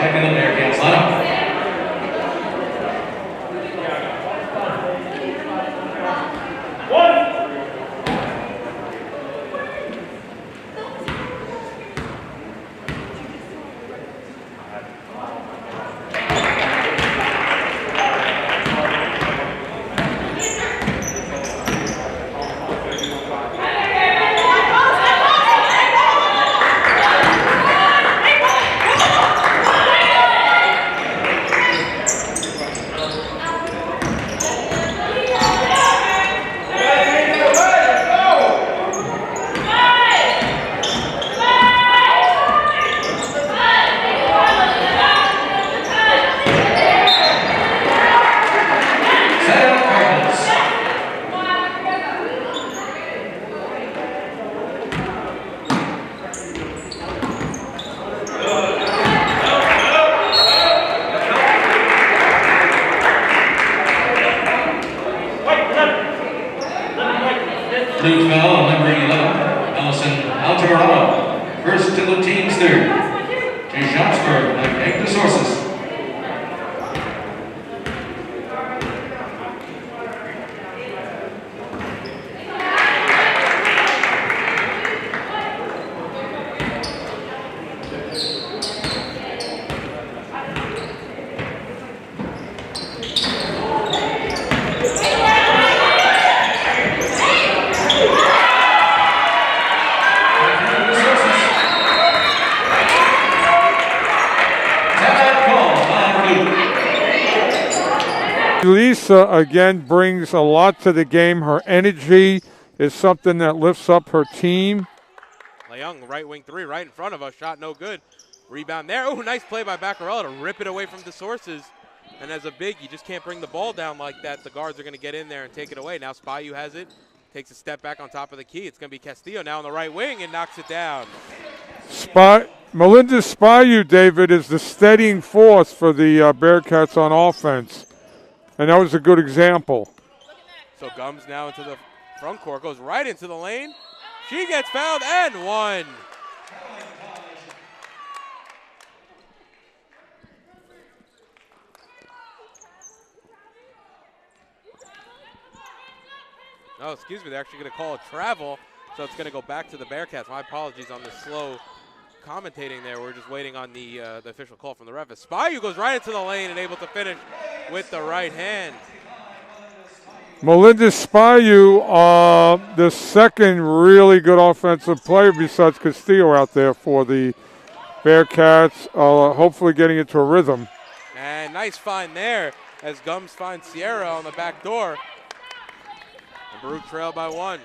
Checking the Bearcats lineup. Blue foul, number 11, Allison Altamirano. First to the team's third. To Schaumsburg, like the sources. Lisa, again, brings a lot to the game. Her energy is something that lifts up her team. Leung, right wing three, right in front of us. Shot no good. Rebound there. Oh, nice play by Baccarella to rip it away from the sources. And as a big, you just can't bring the ball down like that. The guards are going to get in there and take it away. Now Spahiu has it. Takes a step back on top of the key. It's going to be Castillo now on the right wing and knocks it down. Melinda Spahiu, David, is the steadying force for the Bearcats on offense. And that was a good example. So Gums now into the front court, goes right into the lane. She gets fouled and one. Oh, excuse me, they're actually going to call a travel, so it's going to go back to the Bearcats. My apologies on the slow commentating there. We're just waiting on the official call from the ref. Spahiu goes right into the lane and able to finish with the right hand. Melinda Spahiu, the second really good offensive player besides Castillo out there for the Bearcats, hopefully getting into a rhythm. And nice find there as Gums finds Sierra on the back door. And Baruch trailed by one.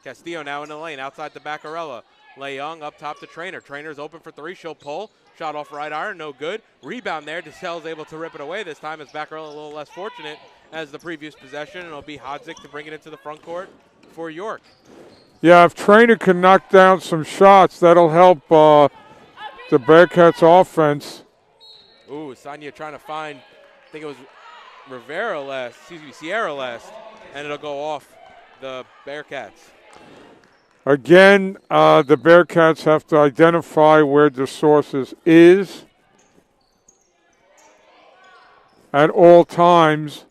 Castillo now in the lane outside the Baccarella. Leung up top to Trainer. Trainer's open for three. She'll pull. Shot off right iron, no good. Rebound there. DeSalle's able to rip it away this time as Baccarella a little less fortunate as the previous possession. And it'll be Hodzik to bring it into the front court for York. Yeah, if Trainer can knock down some shots, that'll help the Bearcats offense. Ooh, Sonia trying to find, I think it was Sierra last, and it'll go off the Bearcats. Again, the Bearcats have to identify where the sources is at all times.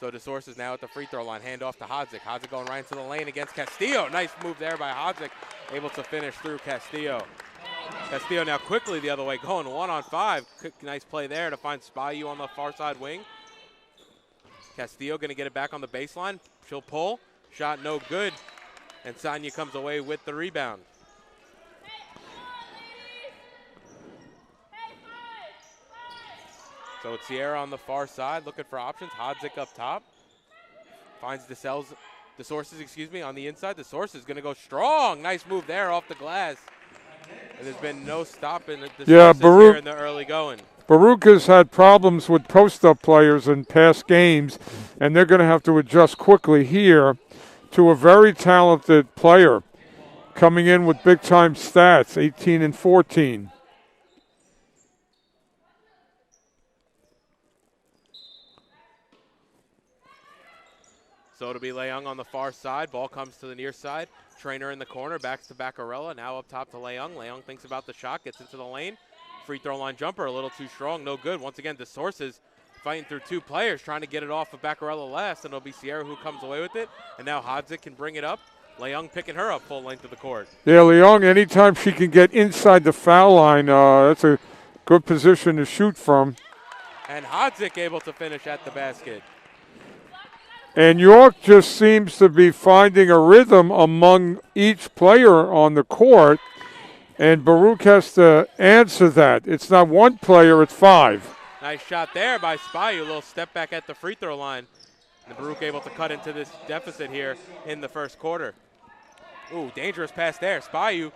So the source is now at the free throw line. Hand off to Hodzik. Hodzik going right into the lane against Castillo. Nice move there by Hodzik. Able to finish through Castillo. Castillo now quickly the other way, going 1-on-5. Nice play there to find Spahiu on the far side wing. Castillo going to get it back on the baseline. She'll pull. Shot no good. And Sonia comes away with the rebound. So it's Sierra on the far side looking for options. Hodzik up top. Finds the sources, on the inside. The source is going to go strong. Nice move there off the glass. And there's been no stopping the sources here in the early going. Baruch has had problems with post-up players in past games, and they're going to have to adjust quickly here to a very talented player coming in with big-time stats, 18 and 14. So it'll be Leung on the far side. Ball comes to the near side. Trainer in the corner, backs to Baccarella. Now up top to Leung. Leung thinks about the shot, gets into the lane. Free throw line jumper, a little too strong, no good. Once again, the sources fighting through two players, trying to get it off of Baccarella last, and it'll be Sierra who comes away with it. And now Hodzik can bring it up. Leung picking her up full length of the court. Yeah, Leung, anytime she can get inside the foul line, that's a good position to shoot from. And Hodzik able to finish at the basket. And York just seems to be finding a rhythm among each player on the court. And Baruch has to answer that. It's not one player, it's five. Nice shot there by Spahiu. A little step back at the free throw line. And Baruch able to cut into this deficit here in the first quarter. Ooh, dangerous pass there. Spahiu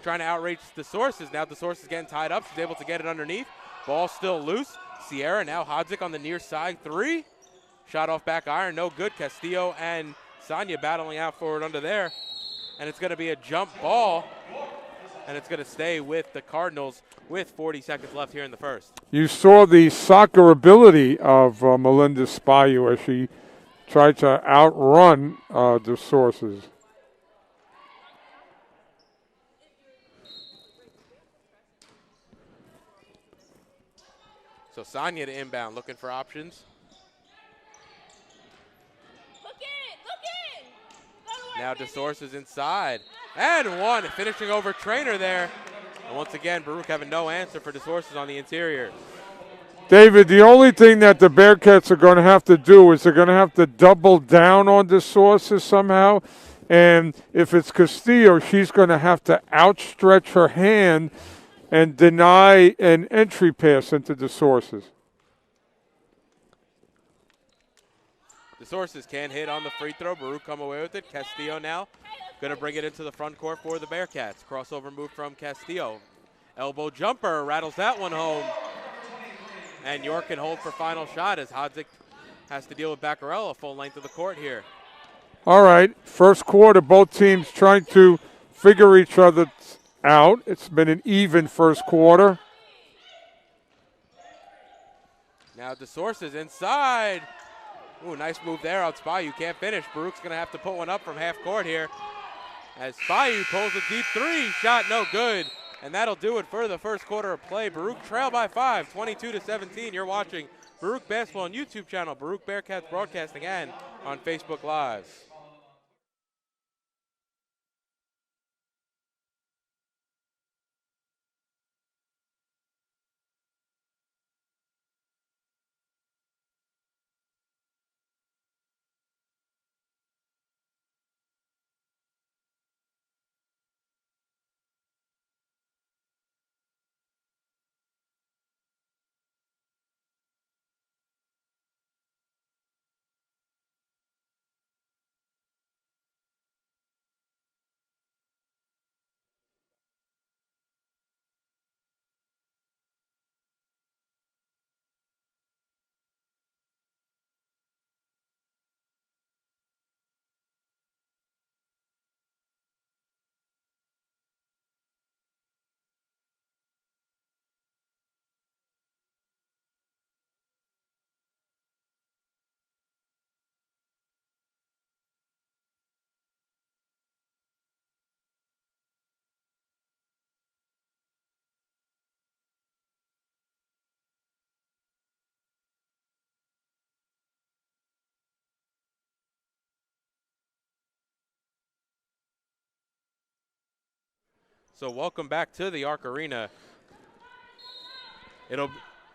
trying to outreach the sources. Now the source is getting tied up. She's able to get it underneath. Ball still loose. Sierra now Hodzik on the near side. Three. Shot off back iron. No good. Castillo and Sonia battling out for it under there. And it's going to be a jump ball. and it's going to stay with the Cardinals with 40 seconds left here in the first. You saw the soccer ability of Melinda Spahiu as she tried to outrun the Sources. So Sonia to inbound, looking for options. Now DeSource is inside. And one, finishing over Trainer there. And once again, Baruch having no answer for DeSources on the interior. David, the only thing that the Bearcats are going to have to do is they're going to have to double down on DeSources somehow. And if it's Castillo, she's going to have to outstretch her hand and deny an entry pass into DeSources. DeSources can hit on the free throw. Baruch come away with it. Castillo now going to bring it into the front court for the Bearcats. Crossover move from Castillo. Elbow jumper, rattles that one home. And York can hold for final shot as Hodzik has to deal with Baccarella full length of the court here. All right, first quarter, both teams trying to figure each other out. It's been an even first quarter. Now DeSources inside. Ooh, nice move there on Spahiu. Can't finish. Baruch's going to have to put one up from half court here. As Spahiu pulls a deep three. Shot no good. And that'll do it for the first quarter of play. Baruch trail by 5, 22-17. You're watching Baruch Basketball on YouTube channel, Baruch Bearcats Broadcasting, and on Facebook Live. So welcome back to the Arc Arena. It'll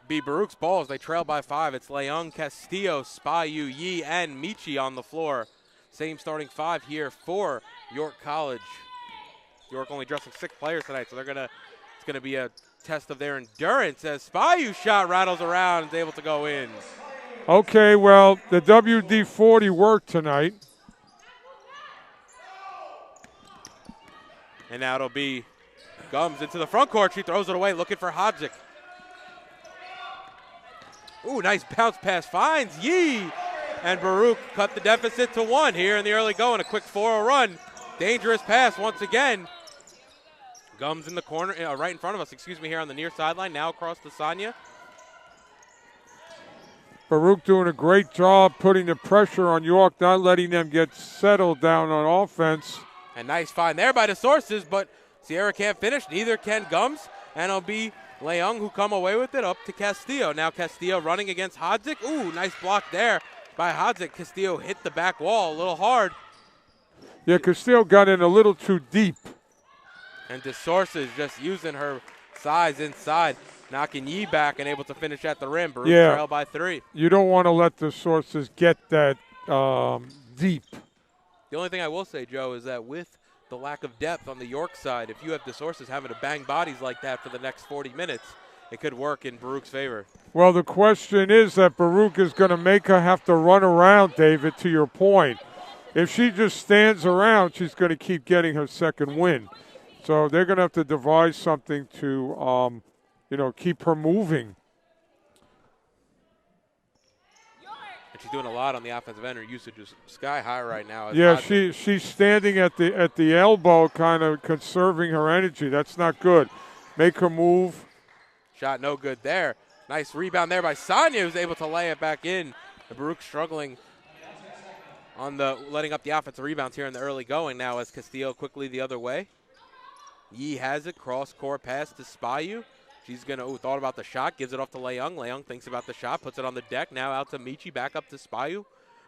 be Baruch's ball as they trail by 5. It's Leung, Castillo, Spahiu, Yi, and Michi on the floor. Same starting 5 here for York College. York only dressing 6 players tonight, so it's gonna be a test of their endurance as Spahiu's shot rattles around and is able to go in. Okay, well, the WD-40 worked tonight. And now it'll be Gums into the front court. She throws it away, looking for Hodzik. Ooh, nice bounce pass. Finds Yi. And Baruch cut the deficit to 1 here in the early going. A quick 4-0 run. Dangerous pass once again. Gums in the corner, right in front of us, here on the near sideline. Now across to Sonia. Baruch doing a great job putting the pressure on York, not letting them get settled down on offense. And nice find there by the Sources, but Sierra can't finish. Neither can Gums. And it'll be Leung who come away with it up to Castillo. Now Castillo running against Hodzik. Ooh, nice block there by Hodzik. Castillo hit the back wall a little hard. Yeah, Castillo got in a little too deep. And DeSources just using her size inside, knocking Yi back and able to finish at the rim. Baruch trail by 3. You don't want to let the Sources get that deep. The only thing I will say, Joe, is that with the lack of depth on the York side, if you have DeSources having to bang bodies like that for the next 40 minutes, it could work in Baruch's favor. Well, the question is that Baruch is going to make her have to run around, David, to your point. If she just stands around, she's going to keep getting her second win. So they're going to have to devise something to, keep her moving. And she's doing a lot on the offensive end. Her usage is sky high right now. Yeah, she's standing at the elbow, kind of conserving her energy. That's not good. Make her move. Shot no good there. Nice rebound there by Sonia, who's able to lay it back in. Baruch struggling on the letting up the offensive rebounds here in the early going now as Castillo quickly the other way. Yee has it, cross-court pass to Spahiu. She's going to, thought about the shot, gives it off to Leung. Leung thinks about the shot, puts it on the deck. Now out to Michi, back up to Spahiu.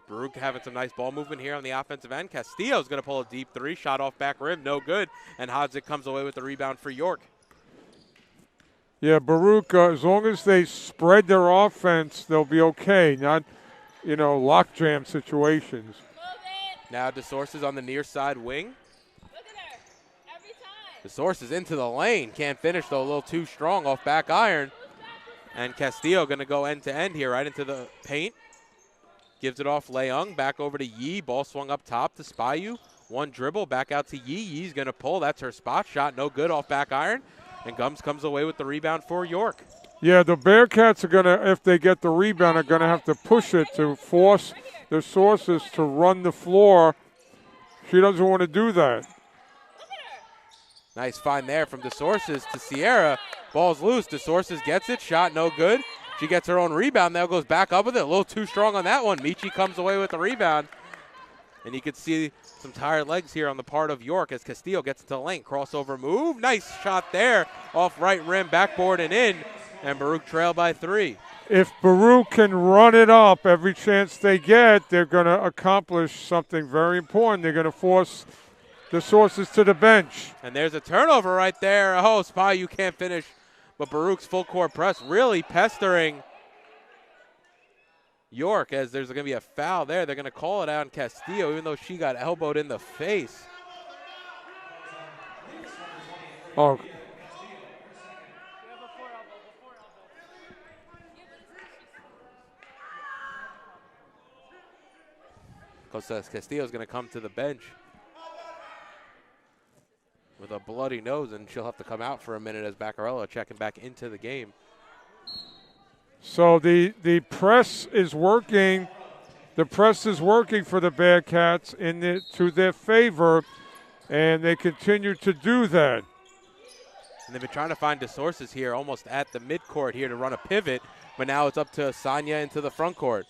Baruch having some nice ball movement here on the offensive end. Castillo's going to pull a deep three, shot off back rim, no good. And Hodzik comes away with the rebound for York. Yeah, Baruch, as long as they spread their offense, they'll be okay. Not, lockjam situations. Now DeSources on the near side wing. DeSources into the lane. Can't finish, though. A little too strong off back iron. And Castillo going to go end-to-end here, right into the paint. Gives it off Leung. Back over to Yee. Ball swung up top to Spahiu. One dribble. Back out to Yee. Yee's going to pull. That's her spot. Shot no good off back iron. And Gums comes away with the rebound for York. Yeah, the Bearcats are going to, if they get the rebound, are going to have to push it to force the Sources to run the floor. She doesn't want to do that. Nice find there from DeSources to Sierra. Ball's loose. DeSources gets it. Shot no good. She gets her own rebound. Now goes back up with it. A little too strong on that one. Michi comes away with the rebound. And you can see some tired legs here on the part of York as Castillo gets into the lane. Crossover move. Nice shot there off right rim, backboard and in. And Baruch trailed by 3. If Baruch can run it up every chance they get, they're going to accomplish something very important. They're going to force the Sources to the bench. And there's a turnover right there. Oh, Spahiu can't finish. But Baruch's full court press really pestering York as there's going to be a foul there. They're going to call it out on Castillo even though she got elbowed in the face. Oh. Castillo's going to come to the bench with a bloody nose, and she'll have to come out for a minute as Baccarello checking back into the game. So the press is working. The press is working for the Bearcats to their favor, and they continue to do that. And they've been trying to find DeSources here almost at the midcourt here to run a pivot, but now it's up to Sonia into the front court.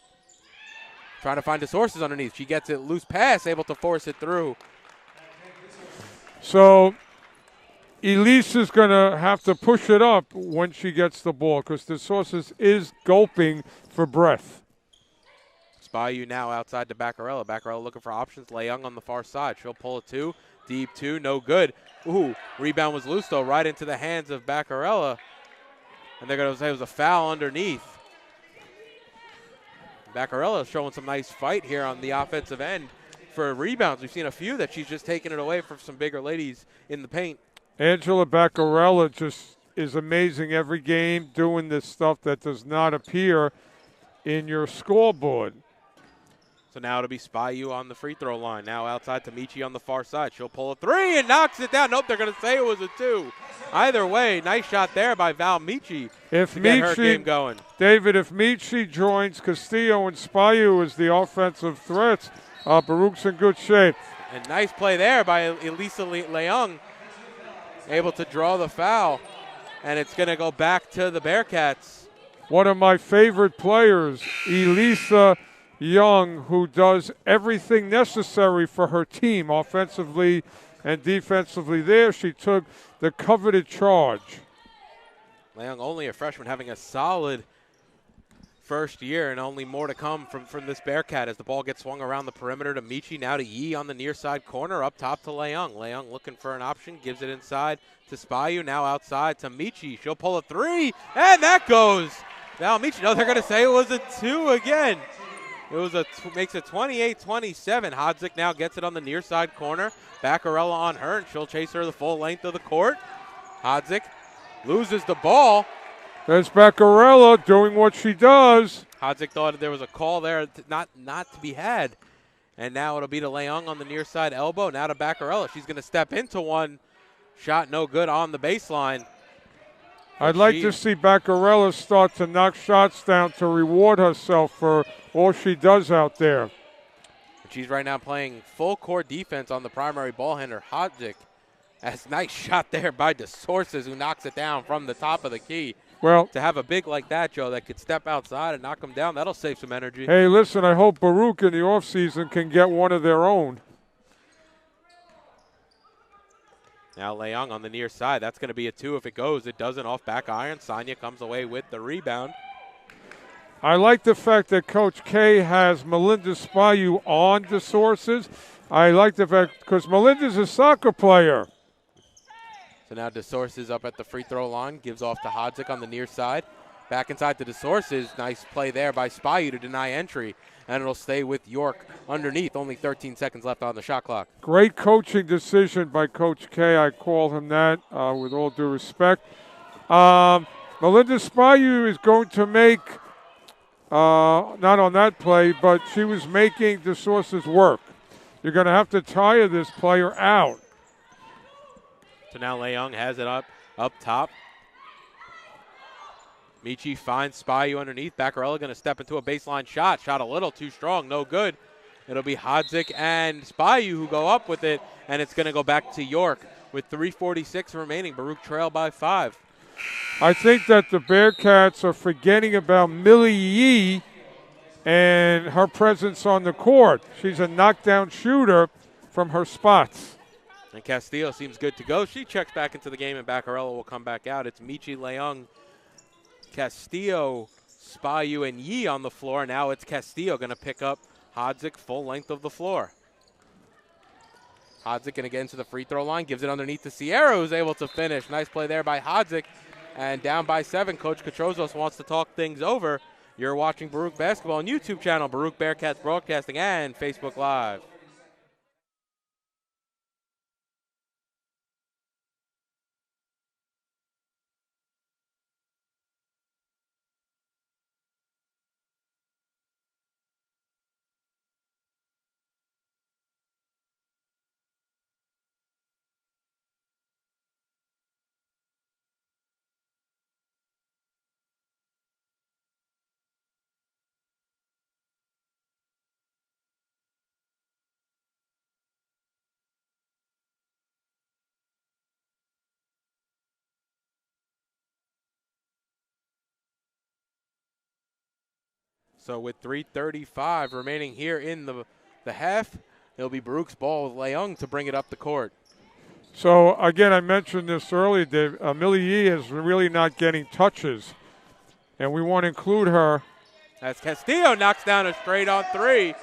Trying to find DeSources underneath. She gets it loose pass, able to force it through. So Elise is going to have to push it up when she gets the ball because DeSources is gulping for breath. Spahiu now outside to Baccarello. Baccarello looking for options. Leung on the far side. She'll pull a 2. Deep 2, no good. Ooh, rebound was loose, though, right into the hands of Baccarello. And they're going to say it was a foul underneath. Baccarello showing some nice fight here on the offensive end for rebounds. We've seen a few that she's just taking it away from some bigger ladies in the paint. Angela Baccarello just is amazing every game doing this stuff that does not appear in your scoreboard. So now it'll be Spahiu on the free throw line. Now outside to Michi on the far side. She'll pull a 3 and knocks it down. Nope, they're going to say it was a 2. Either way, nice shot there by Val Michi to get her game going. David, if Michi joins Castillo and Spahiu as the offensive threats, Baruch's in good shape. And nice play there by Elisa Leung. Able to draw the foul. And it's going to go back to the Bearcats. One of my favorite players, Elisa Young, who does everything necessary for her team offensively and defensively. There she took the coveted charge. Leung, only a freshman, having a solid first year, and only more to come from this Bearcat as the ball gets swung around the perimeter to Michi. Now to Yee on the near side corner, up top to Leung. Leung looking for an option, gives it inside to Spahiu. Now outside to Michi. She'll pull a 3, and that goes. Now Michi, no, they're going to say it was a 2 again. It was makes it 28-27. Hodzik now gets it on the near side corner. Baccarello on her, and she'll chase her the full length of the court. Hodzik loses the ball. There's Baccarello doing what she does. Hodzik thought there was a call there, not to be had. And now it'll be to Leung on the near side elbow. Now to Baccarello. She's going to step into one. Shot no good on the baseline. I'd like to see Baccarella start to knock shots down to reward herself for all she does out there. She's right now playing full court defense on the primary ball handler, Hodzik. That's a nice shot there by DeSources, who knocks it down from the top of the key. Well, to have a big like that, Joe, that could step outside and knock him down, that'll save some energy. Hey, listen, I hope Baruch in the offseason can get one of their own. Now Leung on the near side. That's going to be a 2 if it goes. It doesn't, off back iron. Sonia comes away with the rebound. I like the fact that Coach K has Melinda Spahiu on the sources. I like the fact because Melinda's a soccer player. So now DeSources up at the free throw line, gives off to Hodzik on the near side. Back inside to DeSources. Nice play there by Spahiu to deny entry. And it'll stay with York underneath. Only 13 seconds left on the shot clock. Great coaching decision by Coach K. I call him that with all due respect. Melinda Spahiu is going to make, not on that play, but she was making DeSources work. You're going to have to tire this player out. So now Leung has it up top. Michi finds Spahiu underneath. Baccarella going to step into a baseline shot. Shot a little too strong, no good. It'll be Hodzik and Spahiu who go up with it, and it's going to go back to York with 3:46 remaining. Baruch trail by 5. I think that the Bearcats are forgetting about Millie Yee and her presence on the court. She's a knockdown shooter from her spots. And Castillo seems good to go. She checks back into the game, and Baccarella will come back out. It's Michi, Leung, Castillo, Spahiu, and Yee on the floor. Now it's Castillo going to pick up Hodzik full length of the floor. Hodzik going to get into the free throw line, gives it underneath to Sierra, who's able to finish. Nice play there by Hodzik. And down by 7, Coach Katrozos wants to talk things over. You're watching Baruch Basketball on YouTube channel, Baruch Bearcats Broadcasting, and Facebook Live. So with 3:35 remaining here in the half, it'll be Baruch's ball with Leung to bring it up the court. So, again, I mentioned this earlier, Dave. Millie Yee is really not getting touches, and we want to include her. As Castillo knocks down a straight-on 3,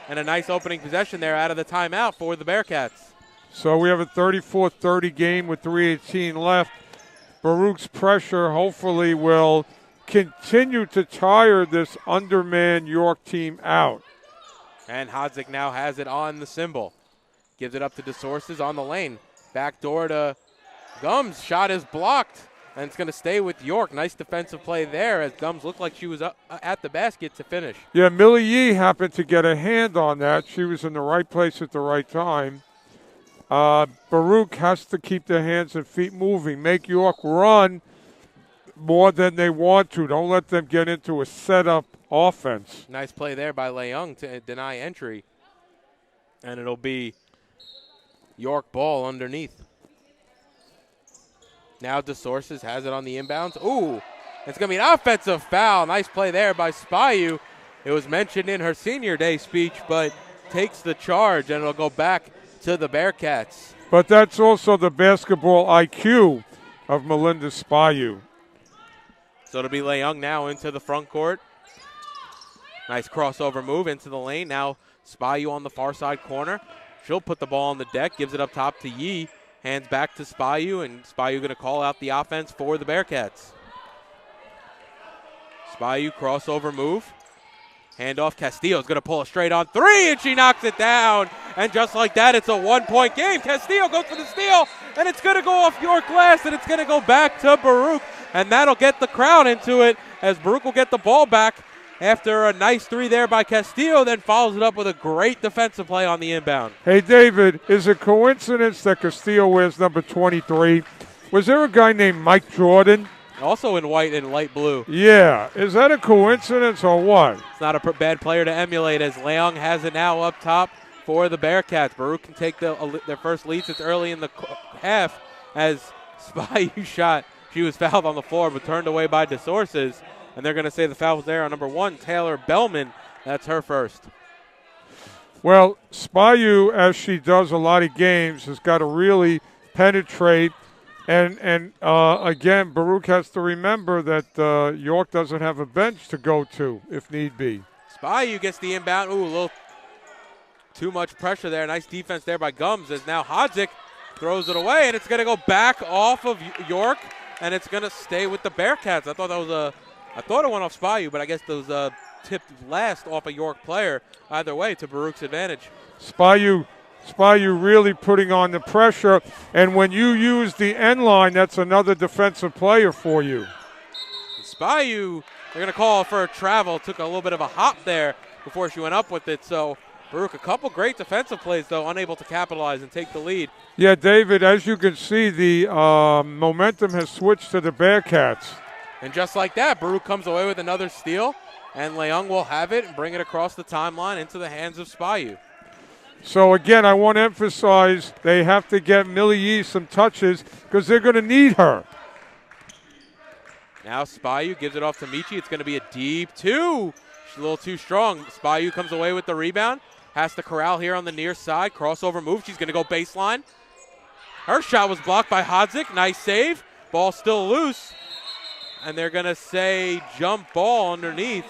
and a nice opening possession there out of the timeout for the Bearcats. So we have a 34-30 game with 3:18 left. Baruch's pressure hopefully will continue to tire this undermanned York team out. And Hodzik now has it on the cymbal. Gives it up to DeSources on the lane. Back door to Gums. Shot is blocked, and it's going to stay with York. Nice defensive play there as Gums looked like she was up at the basket to finish. Yeah, Millie Yee happened to get a hand on that. She was in the right place at the right time. Baruch has to keep their hands and feet moving. Make York run more than they want to. Don't let them get into a setup offense. Nice play there by Leung to deny entry. And it'll be York ball underneath. Now DeSources has it on the inbounds. Ooh, it's going to be an offensive foul. Nice play there by Spahiu. It was mentioned in her senior day speech, but takes the charge, and it'll go back to the Bearcats. But that's also the basketball IQ of Melinda Spahiu. So it'll be Leung now into the front court. Nice crossover move into the lane. Now Spahiu on the far side corner. She'll put the ball on the deck, gives it up top to Yee. Hands back to Spahiu, and Spahiu going to call out the offense for the Bearcats. Spahiu crossover move. Handoff, Castillo's going to pull a straight on 3, and she knocks it down. And just like that, it's a 1-point game. Castillo goes for the steal, and it's going to go off York glass, and it's going to go back to Baruch. And that'll get the crowd into it as Baruch will get the ball back after a nice 3 there by Castillo, then follows it up with a great defensive play on the inbound. Hey, David, is it coincidence that Castillo wears number 23? Was there a guy named Mike Jordan Also in white and light blue. Yeah, is that a coincidence or what? It's not a bad player to emulate, as Leung has it now up top for the Bearcats. Baruch can take their first lead since early in the half, as Spahiu shot. She was fouled on the floor but turned away by DeSources, and they're going to say the foul was there on number 1, Taylor Bellman. That's her first. Well, Spahiu, as she does a lot of games, has got to really penetrate. And again, Baruch has to remember that York doesn't have a bench to go to if need be. Spahiu gets the inbound. Ooh, a little too much pressure there. Nice defense there by Gums, as now Hodzik throws it away, and it's going to go back off of York, and it's going to stay with the Bearcats. I thought it went off Spahiu, but I guess those tipped last off a York player. Either way, to Baruch's advantage. Spahiu really putting on the pressure, and when you use the end line, that's another defensive player for you. Spahiu, they're going to call for a travel. Took a little bit of a hop there before she went up with it. So Baruch, a couple great defensive plays, though, unable to capitalize and take the lead. Yeah, David, as you can see, the momentum has switched to the Bearcats. And just like that, Baruch comes away with another steal, and Leung will have it and bring it across the timeline into the hands of Spahiu. So, again, I want to emphasize they have to get Millie Yee some touches because they're going to need her. Now Spahiu gives it off to Michi. It's going to be a deep 2. She's a little too strong. Spahiu comes away with the rebound. Has to corral here on the near side. Crossover move. She's going to go baseline. Her shot was blocked by Hodzik. Nice save. Ball still loose. And they're going to say jump ball underneath.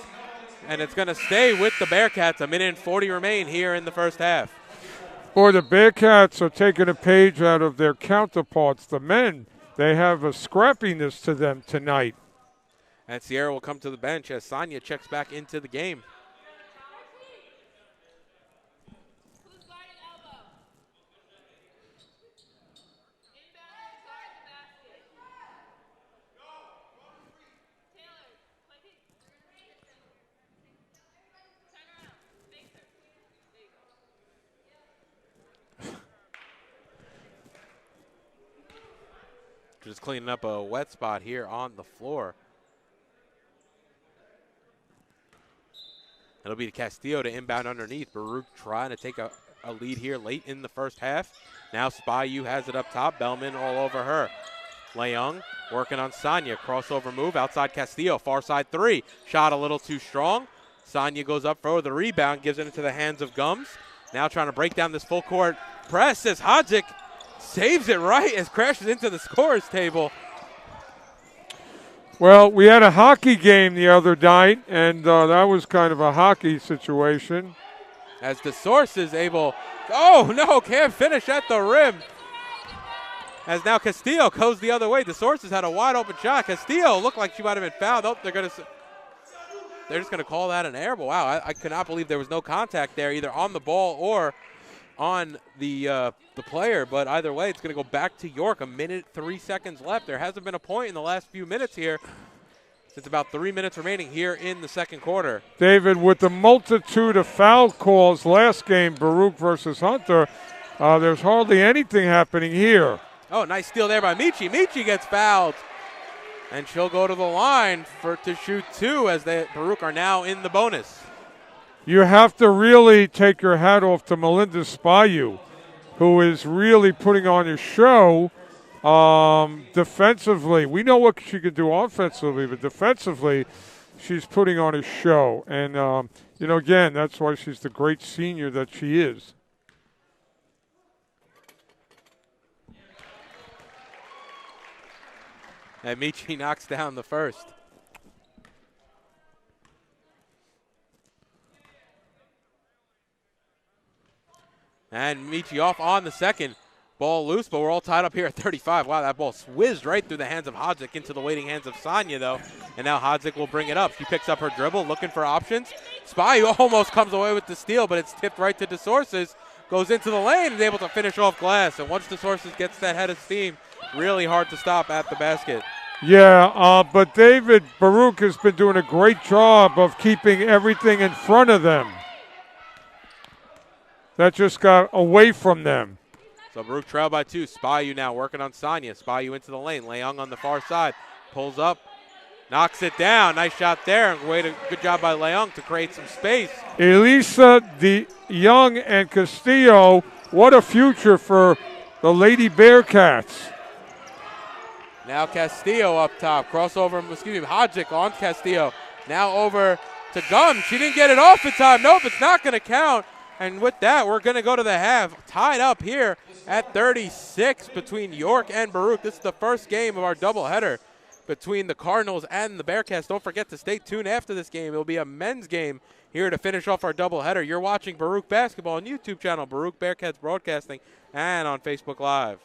And it's going to stay with the Bearcats. 1:40 remain here in the first half. Boy, the Bearcats are taking a page out of their counterparts, the men. They have a scrappiness to them tonight. And Sierra will come to the bench as Sonia checks back into the game. Just cleaning up a wet spot here on the floor. It'll be to Castillo to inbound underneath. Baruch trying to take a lead here late in the first half. Now Spahiu has it up top. Bellman all over her. Leung working on Sonia. Crossover move outside Castillo. Far side 3. Shot a little too strong. Sonia goes up for the rebound. Gives it into the hands of Gums. Now trying to break down this full court press as Hodzik saves it right as crashes into the scorer's table. Well, we had a hockey game the other night, and that was kind of a hockey situation. As the source is able, oh no, can't finish at the rim. As now Castillo goes the other way. The source has had a wide open shot. Castillo looked like she might have been fouled. Oh, they're just going to call that an air ball. Wow, I could not believe there was no contact there, either on the ball or on the player, but either way, it's going to go back to York. 1:03 left. There hasn't been a point in the last few minutes here. It's about 3 minutes remaining here in the second quarter. David, with the multitude of foul calls last game, Baruch versus Hunter, there's hardly anything happening here. Oh, nice steal there by Michi. Michi gets fouled, and she'll go to the line to shoot 2 as Baruch are now in the bonus. You have to really take your hat off to Melinda Spahiu, who is really putting on a show defensively. We know what she can do offensively, but defensively, she's putting on a show. And, again, that's why she's the great senior that she is. And Michi knocks down the first. And Michi off on the second. Ball loose, but we're all tied up here at 35. Wow, that ball whizzed right through the hands of Hodzik into the waiting hands of Sonia, though. And now Hodzik will bring it up. She picks up her dribble, looking for options. Spahiu almost comes away with the steal, but it's tipped right to DeSources. Goes into the lane, is able to finish off glass. And once DeSources gets that head of steam, really hard to stop at the basket. Yeah, but David, Baruch has been doing a great job of keeping everything in front of them. That just got away from them. So Baruch trailed by 2. Spahiu now working on Sonia. Spahiu into the lane. Leung on the far side. Pulls up, knocks it down. Nice shot there. Good job by Leung to create some space. Elisa Young and Castillo, what a future for the Lady Bearcats. Now Castillo up top. Crossover, Hodgick on Castillo. Now over to Gums. She didn't get it off in time. Nope, it's not going to count. And with that, we're going to go to the half. Tied up here at 36 between York and Baruch. This is the first game of our doubleheader between the Cardinals and the Bearcats. Don't forget to stay tuned after this game. It'll be a men's game here to finish off our doubleheader. You're watching Baruch Basketball on YouTube channel, Baruch Bearcats Broadcasting, and on Facebook Live.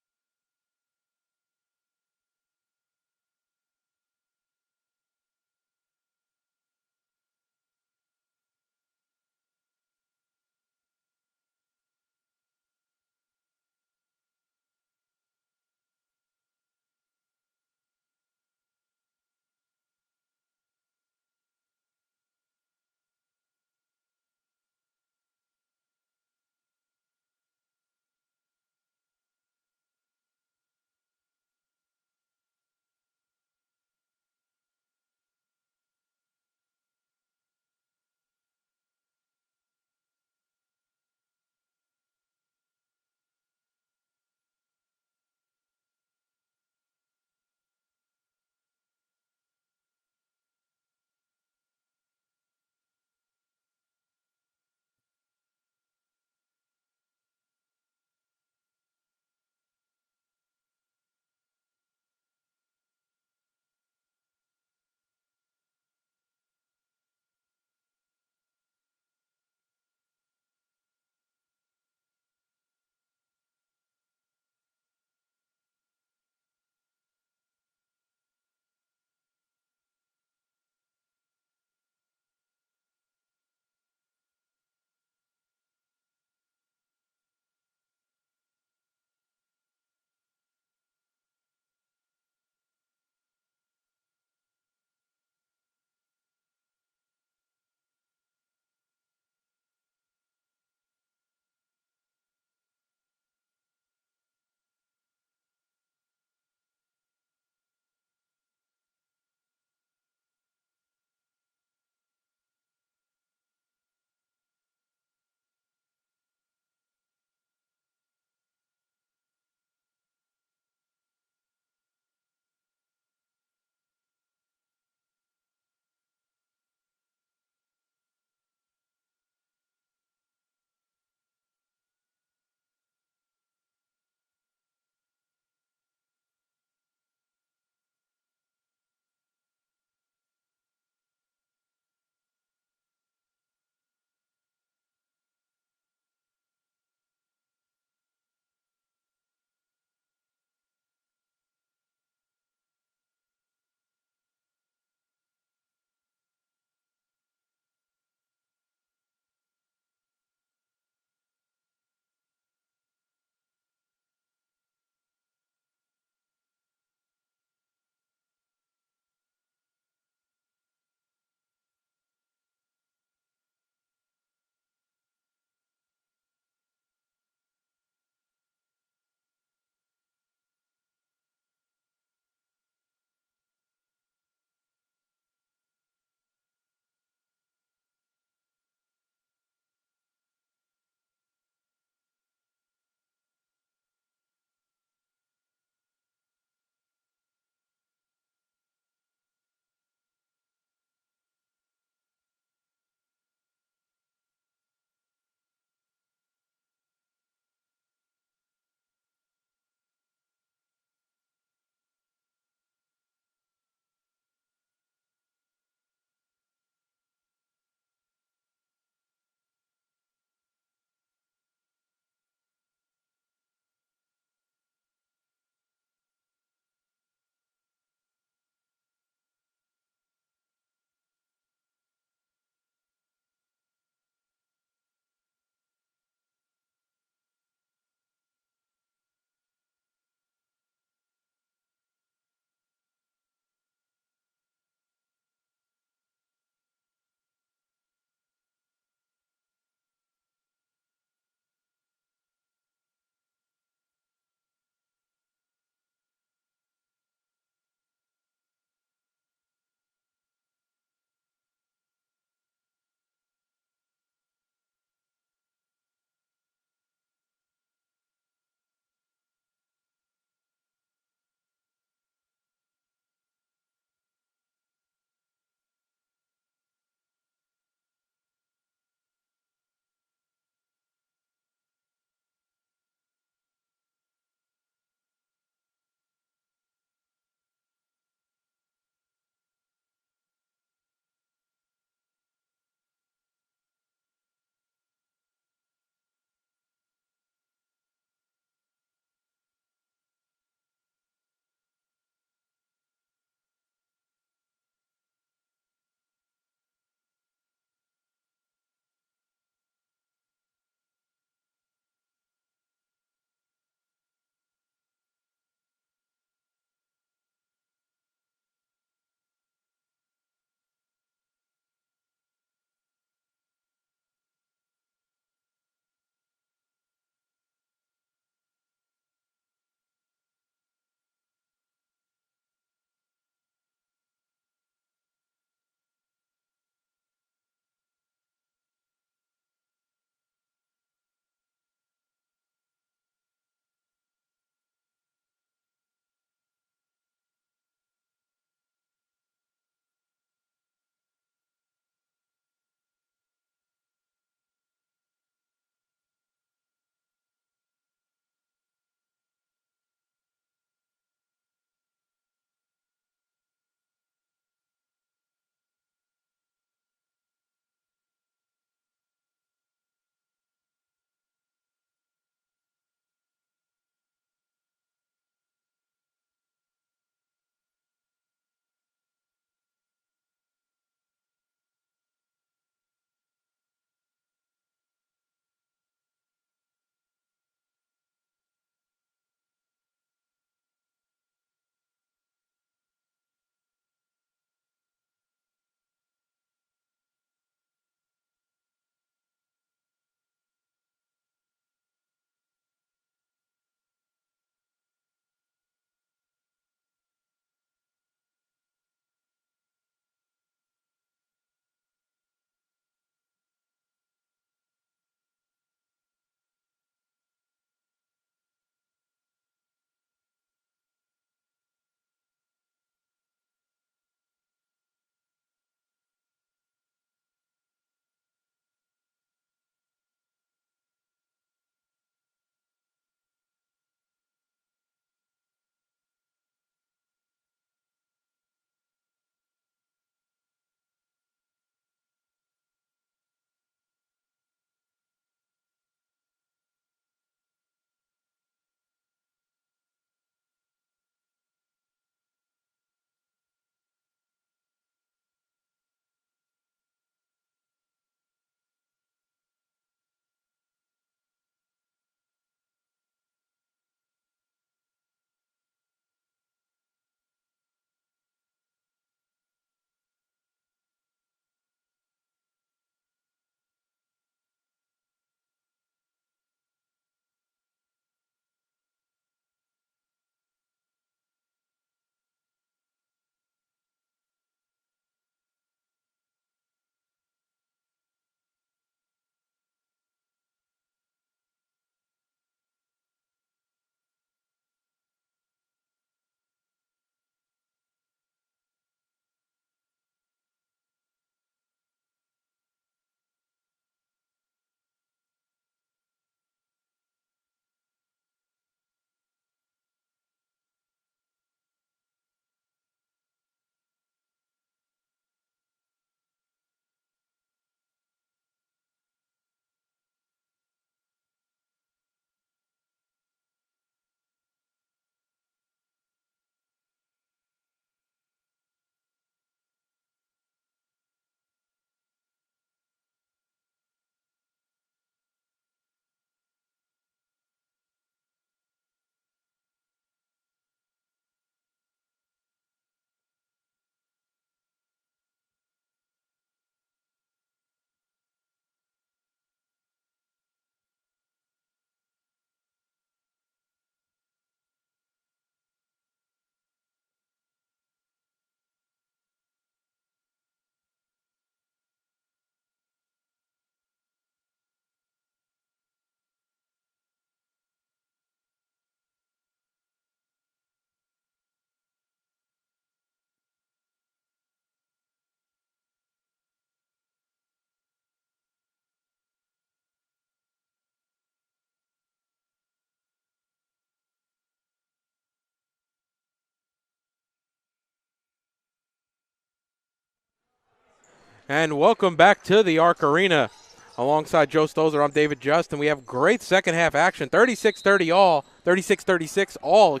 And welcome back to the Arc Arena. Alongside Joe Stozer, I'm David Just, and we have great second half action. 36-36 all,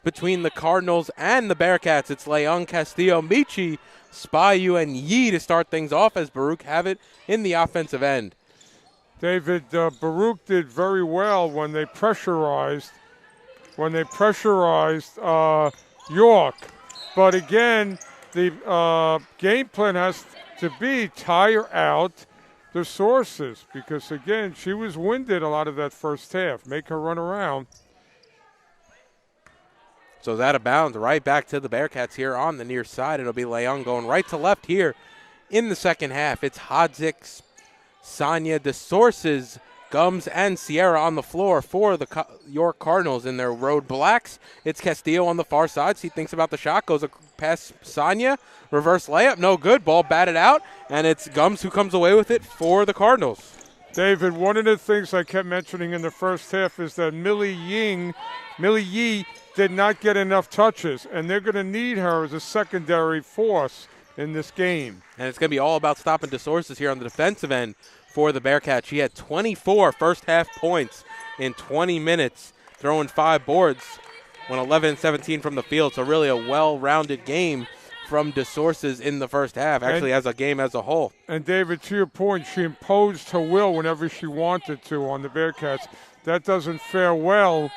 between the Cardinals and the Bearcats. It's Leung, Castillo, Michi, Spahiu, and Yee to start things off as Baruch have it in the offensive end. David, Baruch did very well when they pressurized York. But again, the game plan has to be tire out the sources because, again, she was winded a lot of that first half. Make her run around. So that of bounds right back to the Bearcats here on the near side. It'll be Leung going right to left here in the second half. It's Hodzik, Sonia, DeSources, Gums, and Sierra on the floor for the York Cardinals in their road blacks. It's Castillo on the far side. She thinks about the shot, goes past Sonia. Reverse layup, no good. Ball batted out, and it's Gums who comes away with it for the Cardinals. David, one of the things I kept mentioning in the first half is that Millie Yee did not get enough touches, and they're going to need her as a secondary force in this game. And it's going to be all about stopping DeSources here on the defensive end for the Bearcats. She had 24 first half points in 20 minutes, throwing 5 boards, went 11 and 17 from the field. So really a well-rounded game from DeSources in the first half, actually as a game as a whole. And David, to your point, she imposed her will whenever she wanted to on the Bearcats. That doesn't fare well.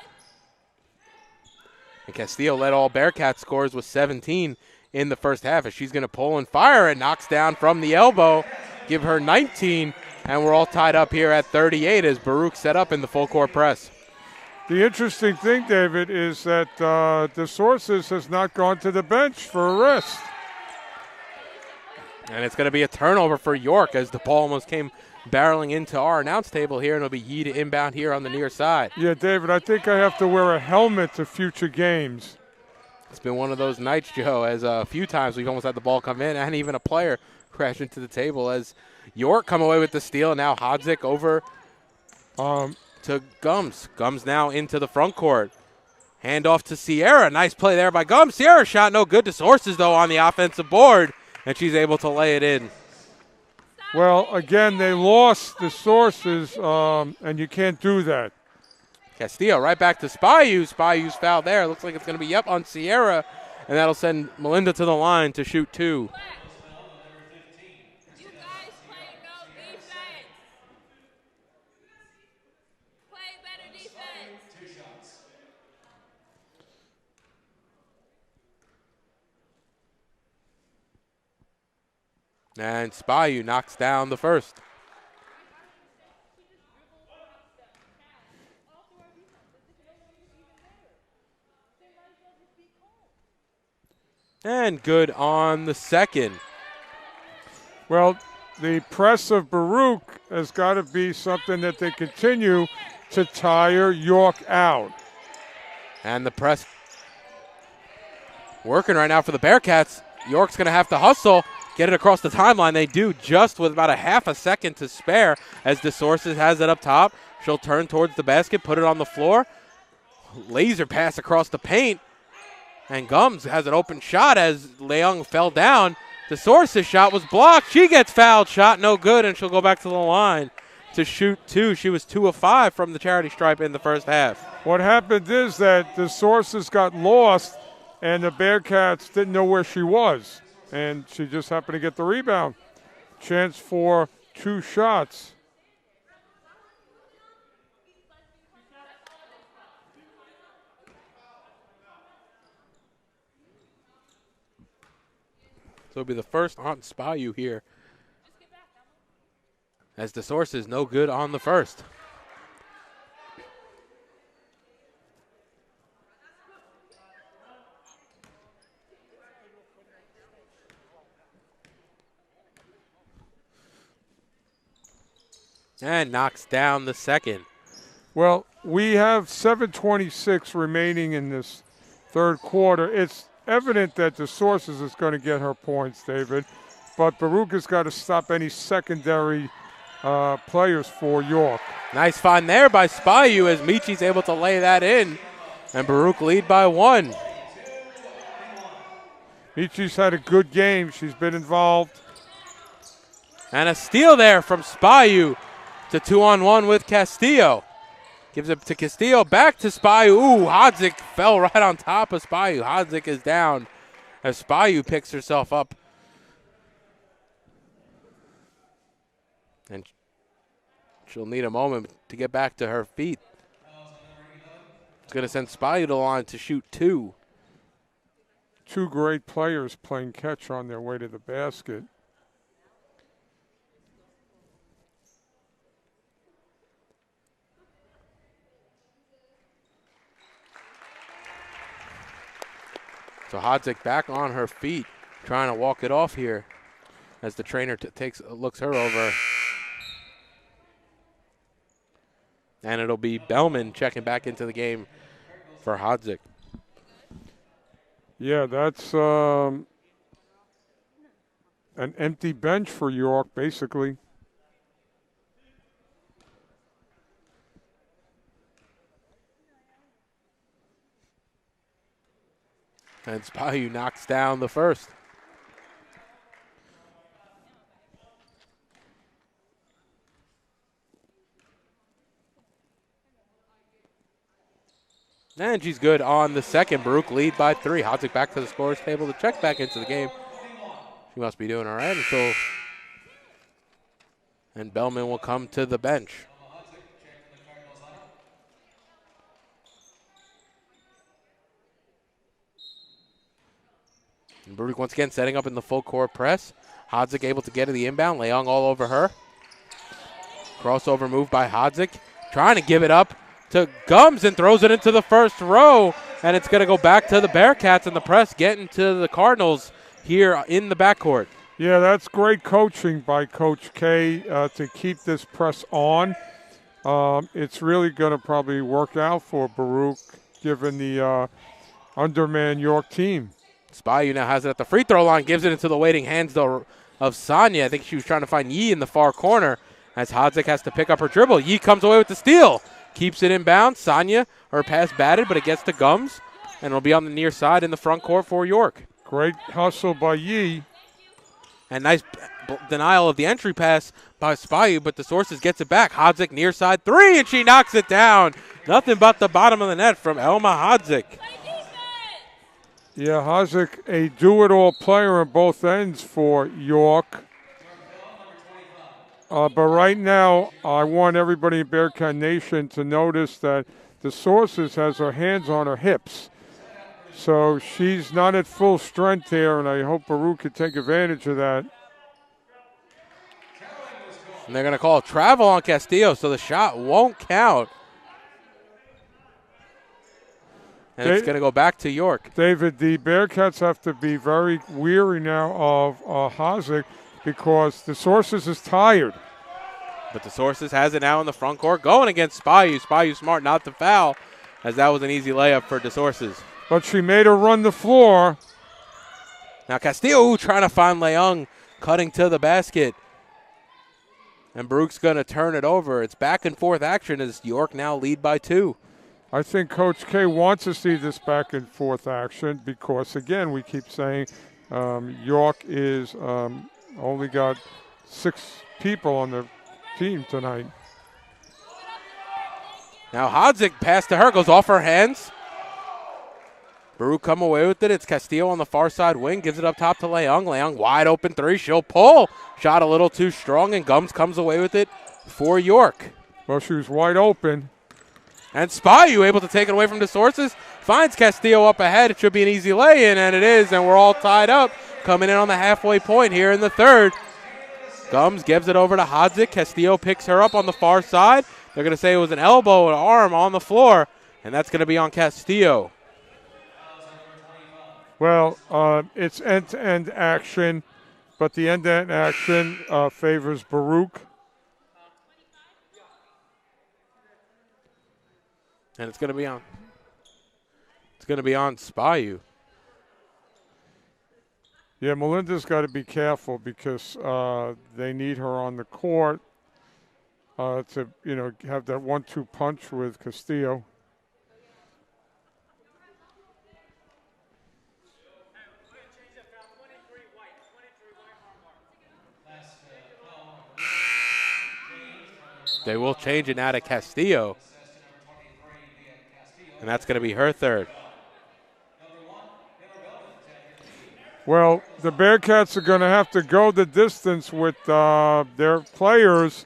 And Castillo led all Bearcat scores with 17 in the first half as she's going to pull and fire and knocks down from the elbow, give her 19, and we're all tied up here at 38 as Baruch set up in the full court press. The interesting thing, David, is that DeSources has not gone to the bench for a rest. And it's going to be a turnover for York as the ball almost came barreling into our announce table here, and it'll be Yee to inbound here on the near side. Yeah, David, I think I have to wear a helmet to future games. It's been one of those nights, Joe, as a few times we've almost had the ball come in and even a player crash into the table as York come away with the steal. Now Hodzik over to Gums. Gums now into the front court. Hand off to Sierra. Nice play there by Gums. Sierra shot no good. DeSources, though, on the offensive board, and she's able to lay it in. Well, again, they lost the sources, and you can't do that. Castillo right back to Spahiu. Spahiu's foul there. Looks like it's going to be on Sierra, and that'll send Melinda to the line to shoot 2. And Spahiu knocks down the first. And good on the second. Well, the press of Baruch has got to be something that they continue to tire York out. And the press working right now for the Bearcats. York's going to have to hustle, get it across the timeline. They do just with about a half a second to spare as DeSources has it up top. She'll turn towards the basket, put it on the floor. Laser pass across the paint. And Gums has an open shot as Leung fell down. DeSources' shot was blocked. She gets fouled. Shot no good, and she'll go back to the line to shoot 2. She was 2 of 5 from the charity stripe in the first half. What happened is that DeSources got lost, and the Bearcats didn't know where she was. And she just happened to get the rebound. Chance for 2 shots. So it'll be the first on Spahiu here. As DeSources no good on the first. And knocks down the second. Well, we have 7:26 remaining in this third quarter. It's evident that DeSources is going to get her points, David, but Baruch has got to stop any secondary players for York. Nice find there by Spahiu as Michi's able to lay that in, and Baruch lead by 1. Michi's had a good game. She's been involved. And a steal there from Spahiu to 2-on-1 with Castillo. Gives it to Castillo, back to Spahiu. Ooh, Hodzik fell right on top of Spahiu. Hodzik is down as Spahiu picks herself up. And she'll need a moment to get back to her feet. It's going to send Spahiu to the line to shoot 2. Two great players playing catch on their way to the basket. So Hodzik back on her feet, trying to walk it off here as the trainer looks her over. And it'll be Bellman checking back into the game for Hodzik. Yeah, that's an empty bench for York, basically. And Spahiu knocks down the first. And she's good on the second. Baruch lead by 3. Hodzik back to the scorer's table to check back into the game. She must be doing all right until. And Bellman will come to the bench. And Baruch once again setting up in the full court press. Hodzik able to get to the inbound. Leung all over her. Crossover move by Hodzik. Trying to give it up to Gums and throws it into the first row. And it's going to go back to the Bearcats in the press, getting to the Cardinals here in the backcourt. Yeah, that's great coaching by Coach K to keep this press on. It's really going to probably work out for Baruch, given the undermanned York team. Spahiu now has it at the free throw line, gives it into the waiting hands of Sonia. I think she was trying to find Yee in the far corner as Hodzik has to pick up her dribble. Yee comes away with the steal. Keeps it inbound. Sonia, her pass batted, but it gets to Gums. And it'll be on the near side in the front court for York. Great hustle by Yee. And nice denial of the entry pass by Spahiu, but the Sources gets it back. Hodzik near side 3, and she knocks it down. Nothing but the bottom of the net from Elma Hodzik. Yeah, Hodzik, a do-it-all player on both ends for York. But right now, I want everybody in Bearcat Nation to notice that the Sources has her hands on her hips. So she's not at full strength here, and I hope Baruch could take advantage of that. And they're going to call travel on Castillo, so the shot won't count. And it's going to go back to York. David, the Bearcats have to be very weary now of Hodzik because the Sources is tired. But the Sources has it now in the front court going against Spahiu. Spahiu smart not to foul, as that was an easy layup for the Sources. But she made her run the floor. Now Castillo trying to find Leung, cutting to the basket. And Baruch's going to turn it over. It's back and forth action as York now lead by 2. I think Coach K wants to see this back and forth action because, again, we keep saying York is only got 6 people on the team tonight. Now Hodzik pass to her, goes off her hands. Baruch come away with it. It's Castillo on the far side wing. Gives it up top to Leung. Leung wide open 3. She'll pull. Shot a little too strong, and Gums comes away with it for York. Well, she was wide open. And Spahiu able to take it away from the Sources. Finds Castillo up ahead. It should be an easy lay-in, and it is, and we're all tied up. Coming in on the halfway point here in the third. Gums gives it over to Hodzik. Castillo picks her up on the far side. They're going to say it was an elbow, an arm on the floor, and that's going to be on Castillo. Well, it's end-to-end action, but the end-to-end action favors Baruch. And it's going to be on. It's going to be on Spahiu. Yeah, Melinda's got to be careful because they need her on the court to, have that 1-2 punch with Castillo. They will change it now to Castillo. And that's going to be her third. Well, the Bearcats are going to have to go the distance with their players.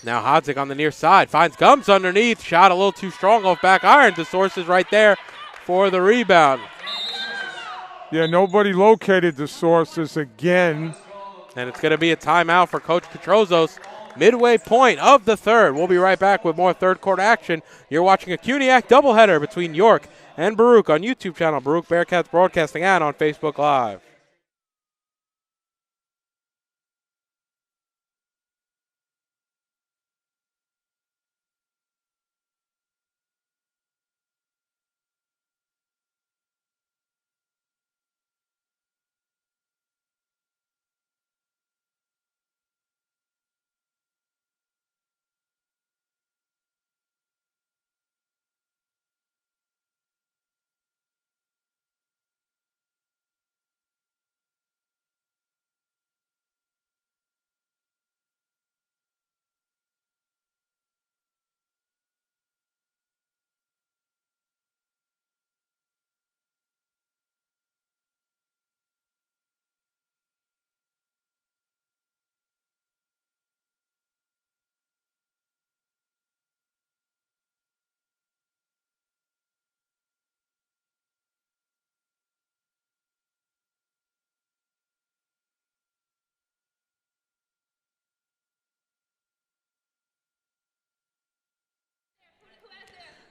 Now Hodzik on the near side, finds Gums underneath, shot a little too strong off back iron. DeSource right there for the rebound. Yeah, nobody located the sources again. And it's going to be a timeout for Coach Petrozos. Midway point of the third. We'll be right back with more third quarter action. You're watching a CUNYAC doubleheader between York and Baruch on YouTube channel Baruch Bearcats Broadcasting and on Facebook Live.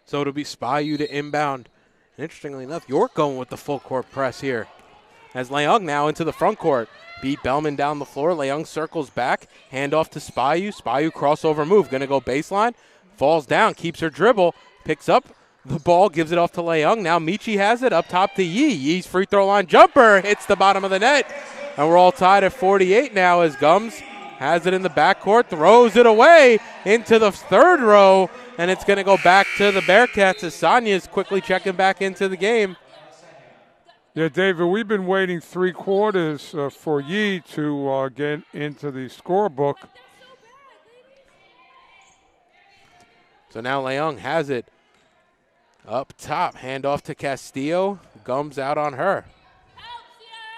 So it'll be Spahiu to inbound. Interestingly enough, York going with the full court press here. As Leung now into the front court. Beat Bellman down the floor. Leung circles back. Hand off to Spahiu. Spahiu crossover move. Going to go baseline. Falls down. Keeps her dribble. Picks up the ball. Gives it off to Leung. Now Michi has it up top to Yee. Yee's free throw line jumper. Hits the bottom of the net. And we're all tied at 48 now as Gums has it in the backcourt. Throws it away into the third row. And it's going to go back to the Bearcats as Sonya's quickly checking back into the game. Yeah, David, we've been waiting 3 quarters for Yee to get into the scorebook. So now Leung has it up top. Hand off to Castillo. Gums out on her.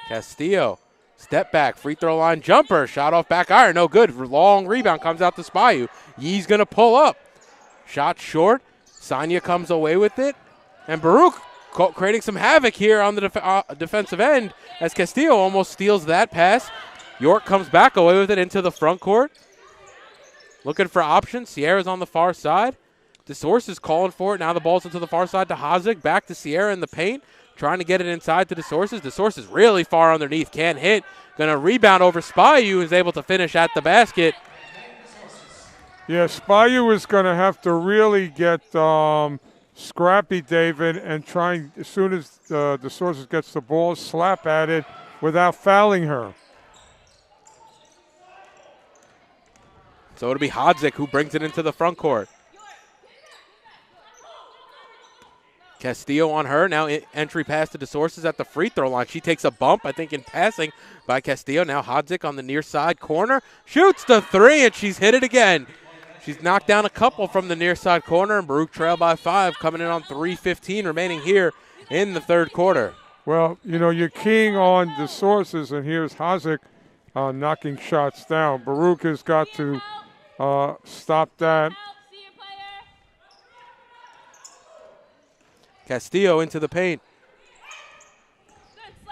Castillo, step back, free throw line jumper. Shot off back iron, no good. Long rebound comes out to Spahiu. Yee's going to pull up. Shot short. Sonya comes away with it. And Baruch creating some havoc here on the defensive end as Castillo almost steals that pass. York comes back away with it into the front court. Looking for options. Sierra's on the far side. DeSource is calling for it. Now the ball's into the far side to Hodzik. Back to Sierra in the paint. Trying to get it inside to DeSource. DeSource is really far underneath. Can't hit. Going to rebound over Spahiu. Is able to finish at the basket. Yeah, Spahiu is going to have to really get scrappy, David, and try, as soon as DeSource gets the ball, slap at it without fouling her. So it'll be Hodzik who brings it into the front court. Castillo on her. Now entry pass to DeSource at the free throw line. She takes a bump, I think, in passing by Castillo. Now Hodzik on the near side corner. Shoots the three, and she's hit it again. She's knocked down a couple from the near side corner, and Baruch trail by 5, coming in on 3:15 remaining here in the third quarter. Well, you know, you're keying on the sources, and here's Hodzik knocking shots down. Baruch has got to stop that. Castillo into the paint.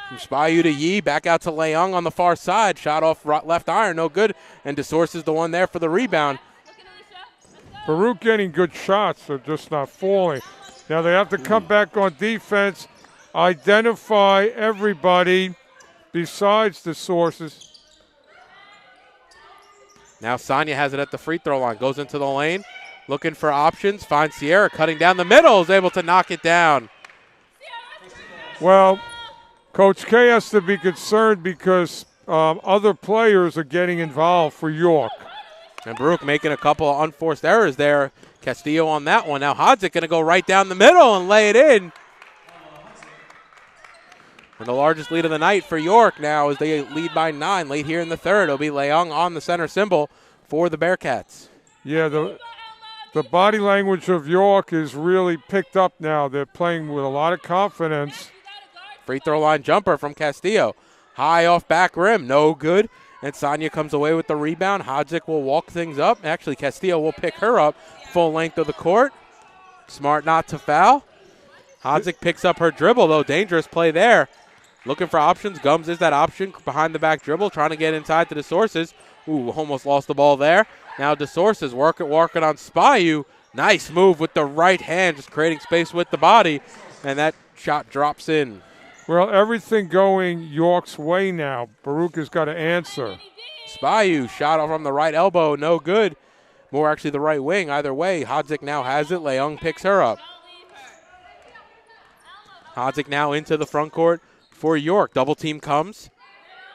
From Spahiu to Yee, back out to Leung on the far side. Shot off left iron, no good. And DeSource is the one there for the rebound. Baruch getting good shots, they're just not falling. Now they have to come back on defense, identify everybody besides the sources. Now Sonya has it at the free throw line, goes into the lane, looking for options, finds Sierra cutting down the middle, is able to knock it down. Well, Coach K has to be concerned because other players are getting involved for York. And Baruch making a couple of unforced errors there. Castillo on that one. Now Hodzik going to go right down the middle and lay it in. And the largest lead of the night for York now as they lead by 9 late here in the third. It'll be Leung on the center symbol for the Bearcats. Yeah, the body language of York is really picked up now. They're playing with a lot of confidence. Free throw line jumper from Castillo. High off back rim, no good. And Sonia comes away with the rebound. Hodzik will walk things up. Actually, Castillo will pick her up full length of the court. Smart not to foul. Hodzik picks up her dribble, though. Dangerous play there. Looking for options. Gums is that option. Behind the back dribble, trying to get inside to the Sources. Ooh, almost lost the ball there. Now DeSources working on Spahiu. Nice move with the right hand, just creating space with the body. And that shot drops in. Well, everything going York's way now. Baruch has got to answer. Spahiu shot off from the right elbow, no good. More actually the right wing. Either way, Hodzik now has it. Leung picks her up. Hodzik now into the front court for York. Double team comes.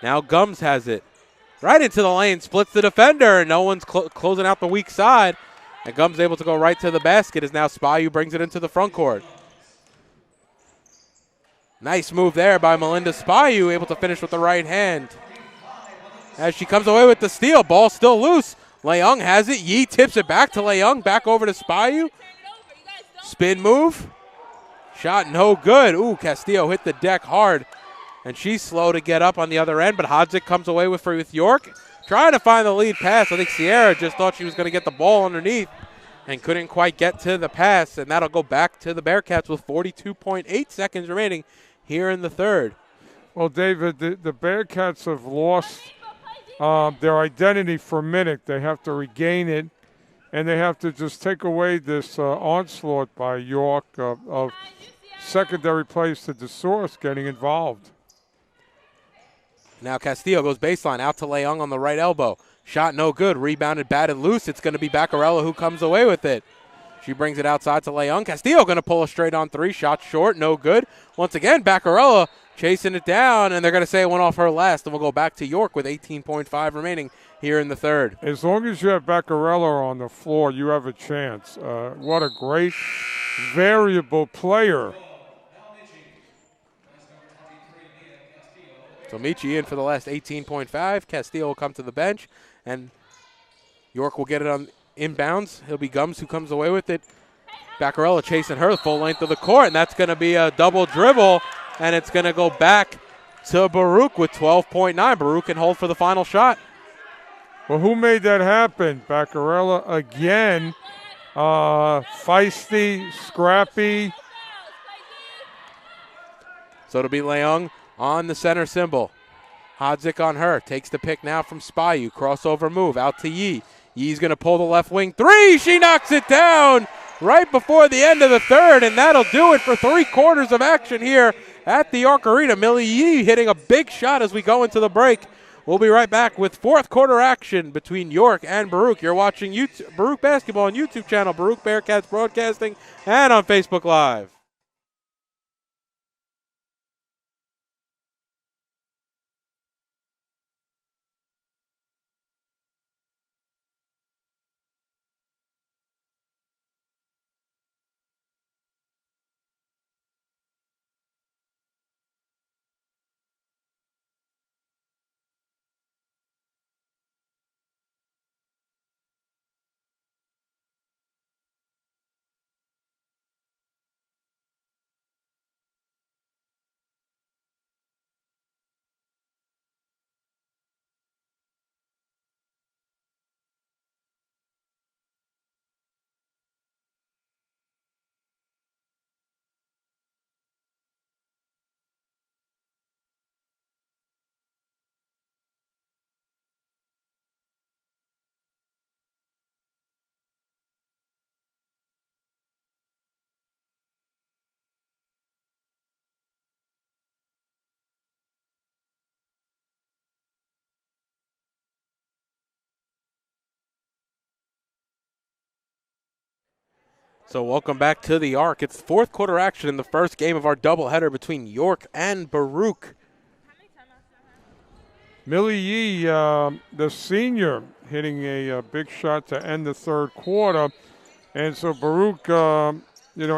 Now Gums has it. Right into the lane, splits the defender, and no one's closing out the weak side. And Gums able to go right to the basket as now Spahiu brings it into the front court. Nice move there by Melinda Spahiu, able to finish with the right hand. As she comes away with the steal, ball still loose. Leung has it. Yee tips it back to Leung, back over to Spahiu. Spin move. Shot no good. Ooh, Castillo hit the deck hard. And she's slow to get up on the other end, but Hodzik comes away with York. Trying to find the lead pass. I think Sierra just thought she was going to get the ball underneath and couldn't quite get to the pass. And that'll go back to the Bearcats with 42.8 seconds remaining here in the third. Well, David, the Bearcats have lost their identity for a minute. They have to regain it, and they have to just take away this onslaught by York of secondary plays to DeSource getting involved. Now Castillo goes baseline out to Leung on the right elbow. Shot no good. Rebounded, batted loose. It's going to be Baccarella who comes away with it. She brings it outside to Leung. Castillo going to pull a straight on three. Shot short, no good. Once again, Baccarella chasing it down, and they're going to say it went off her last, and we'll go back to York with 18.5 remaining here in the third. As long as you have Baccarella on the floor, you have a chance. What a great variable player. So Michi in for the last 18.5. Castillo will come to the bench, and York will get it on inbounds. It'll be Gums who comes away with it. Baccarella chasing her the full length of the court, and that's going to be a double dribble, and it's going to go back to Baruch with 12.9. Baruch can hold for the final shot. Well, who made that happen? Baccarella again. Feisty, scrappy. So it'll be Leung on the center symbol. Hodzik on her. Takes the pick now from Spahiu. Crossover move out to Yee. Yee's going to pull the left wing three. She knocks it down right before the end of the third, and that'll do it for 3/4 of action here at the York Arena. Millie Yee hitting a big shot as we go into the break. We'll be right back with fourth quarter action between York and Baruch. You're watching Baruch Basketball on YouTube channel, Baruch Bearcats Broadcasting, and on Facebook Live. So welcome back to the Arc. It's fourth quarter action in the first game of our doubleheader between York and Baruch. Millie Yee, the senior, hitting a big shot to end the third quarter. And so Baruch,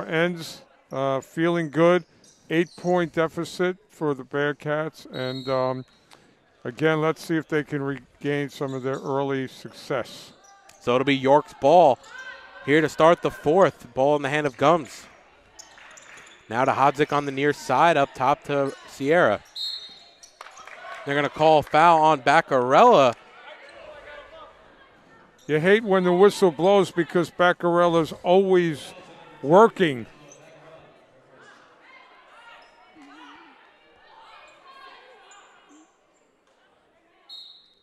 ends feeling good 8-point deficit for the Bearcats. And again, let's see if they can regain some of their early success. So it'll be York's ball here to start the fourth. Ball in the hand of Gums. Now to Hodzik on the near side, up top to Sierra. They're going to call a foul on Baccarella. You hate when the whistle blows because Baccarella's always working.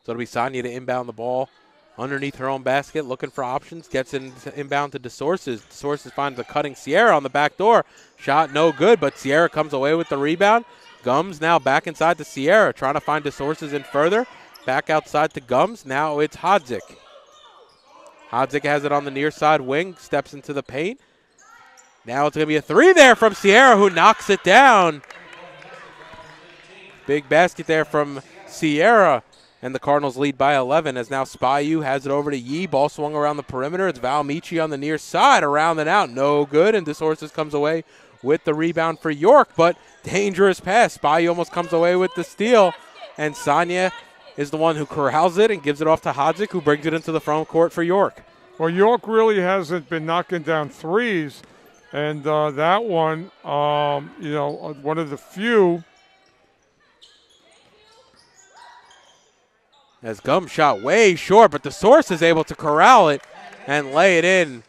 So it'll be Sonia to inbound the ball underneath her own basket, looking for options. Gets inbound to DeSources. DeSources finds the cutting Sierra on the back door. Shot no good, but Sierra comes away with the rebound. Gums now back inside to Sierra, trying to find DeSources in further. Back outside to Gums. Now it's Hodzik. Hodzik has it on the near side wing, steps into the paint. Now it's going to be a three there from Sierra, who knocks it down. Big basket there from Sierra. And the Cardinals lead by 11 as now Spahiu has it over to Yee. Ball swung around the perimeter. It's Valmichi on the near side. Around and out. No good. And DeSources comes away with the rebound for York. But dangerous pass. Spahiu almost comes away with the steal. And Sonia is the one who corrals it and gives it off to Hodzik, who brings it into the front court for York. Well, York really hasn't been knocking down threes. And that one, one of the few. As Gums shot way short, but DeSource is able to corral it and lay it in.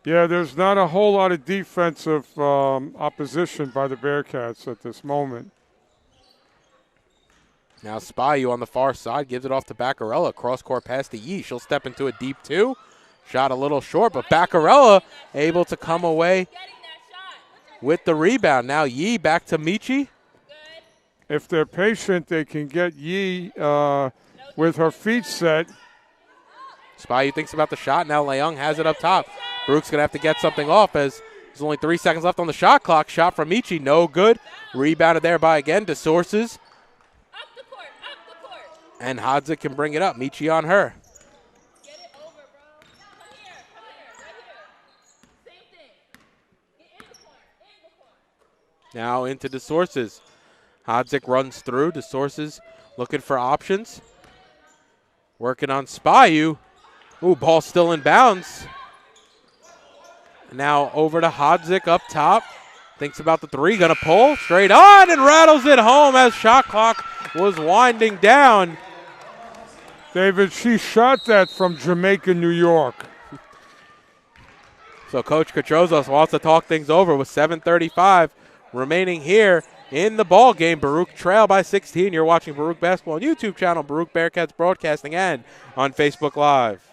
Yeah, there's not a whole lot of defensive opposition by the Bearcats at this moment. Now Spahiu on the far side gives it off to Baccarella. Cross-court pass to Yee. She'll step into a deep two. Shot a little short, but Baccarella able to come away with the rebound. Now Yee back to Michi. If they're patient, they can get Yee with her feet set. Spahiu thinks about the shot. Now Leung has it up top. Baruch's going to have to get something off as there's only 3 seconds left on the shot clock. Shot from Michi, no good. Rebounded there by, again, DeSources. And Hodzik can bring it up. Michi on her. Get it over, bro. Come here, right here. Same thing. Get in the corner, Now into DeSources. Hodzik runs through. DeSources looking for options. Working on Spahiu. Ooh, ball still in bounds. Now over to Hodzik up top. Thinks about the three. Gonna pull straight on and rattles it home as shot clock was winding down. David, she shot that from Jamaica, New York. So Coach Katrozos wants to talk things over with 7:35 remaining here in the ball game. Baruch trail by 16. You're watching Baruch Basketball on YouTube channel, Baruch Bearcats Broadcasting, and on Facebook Live.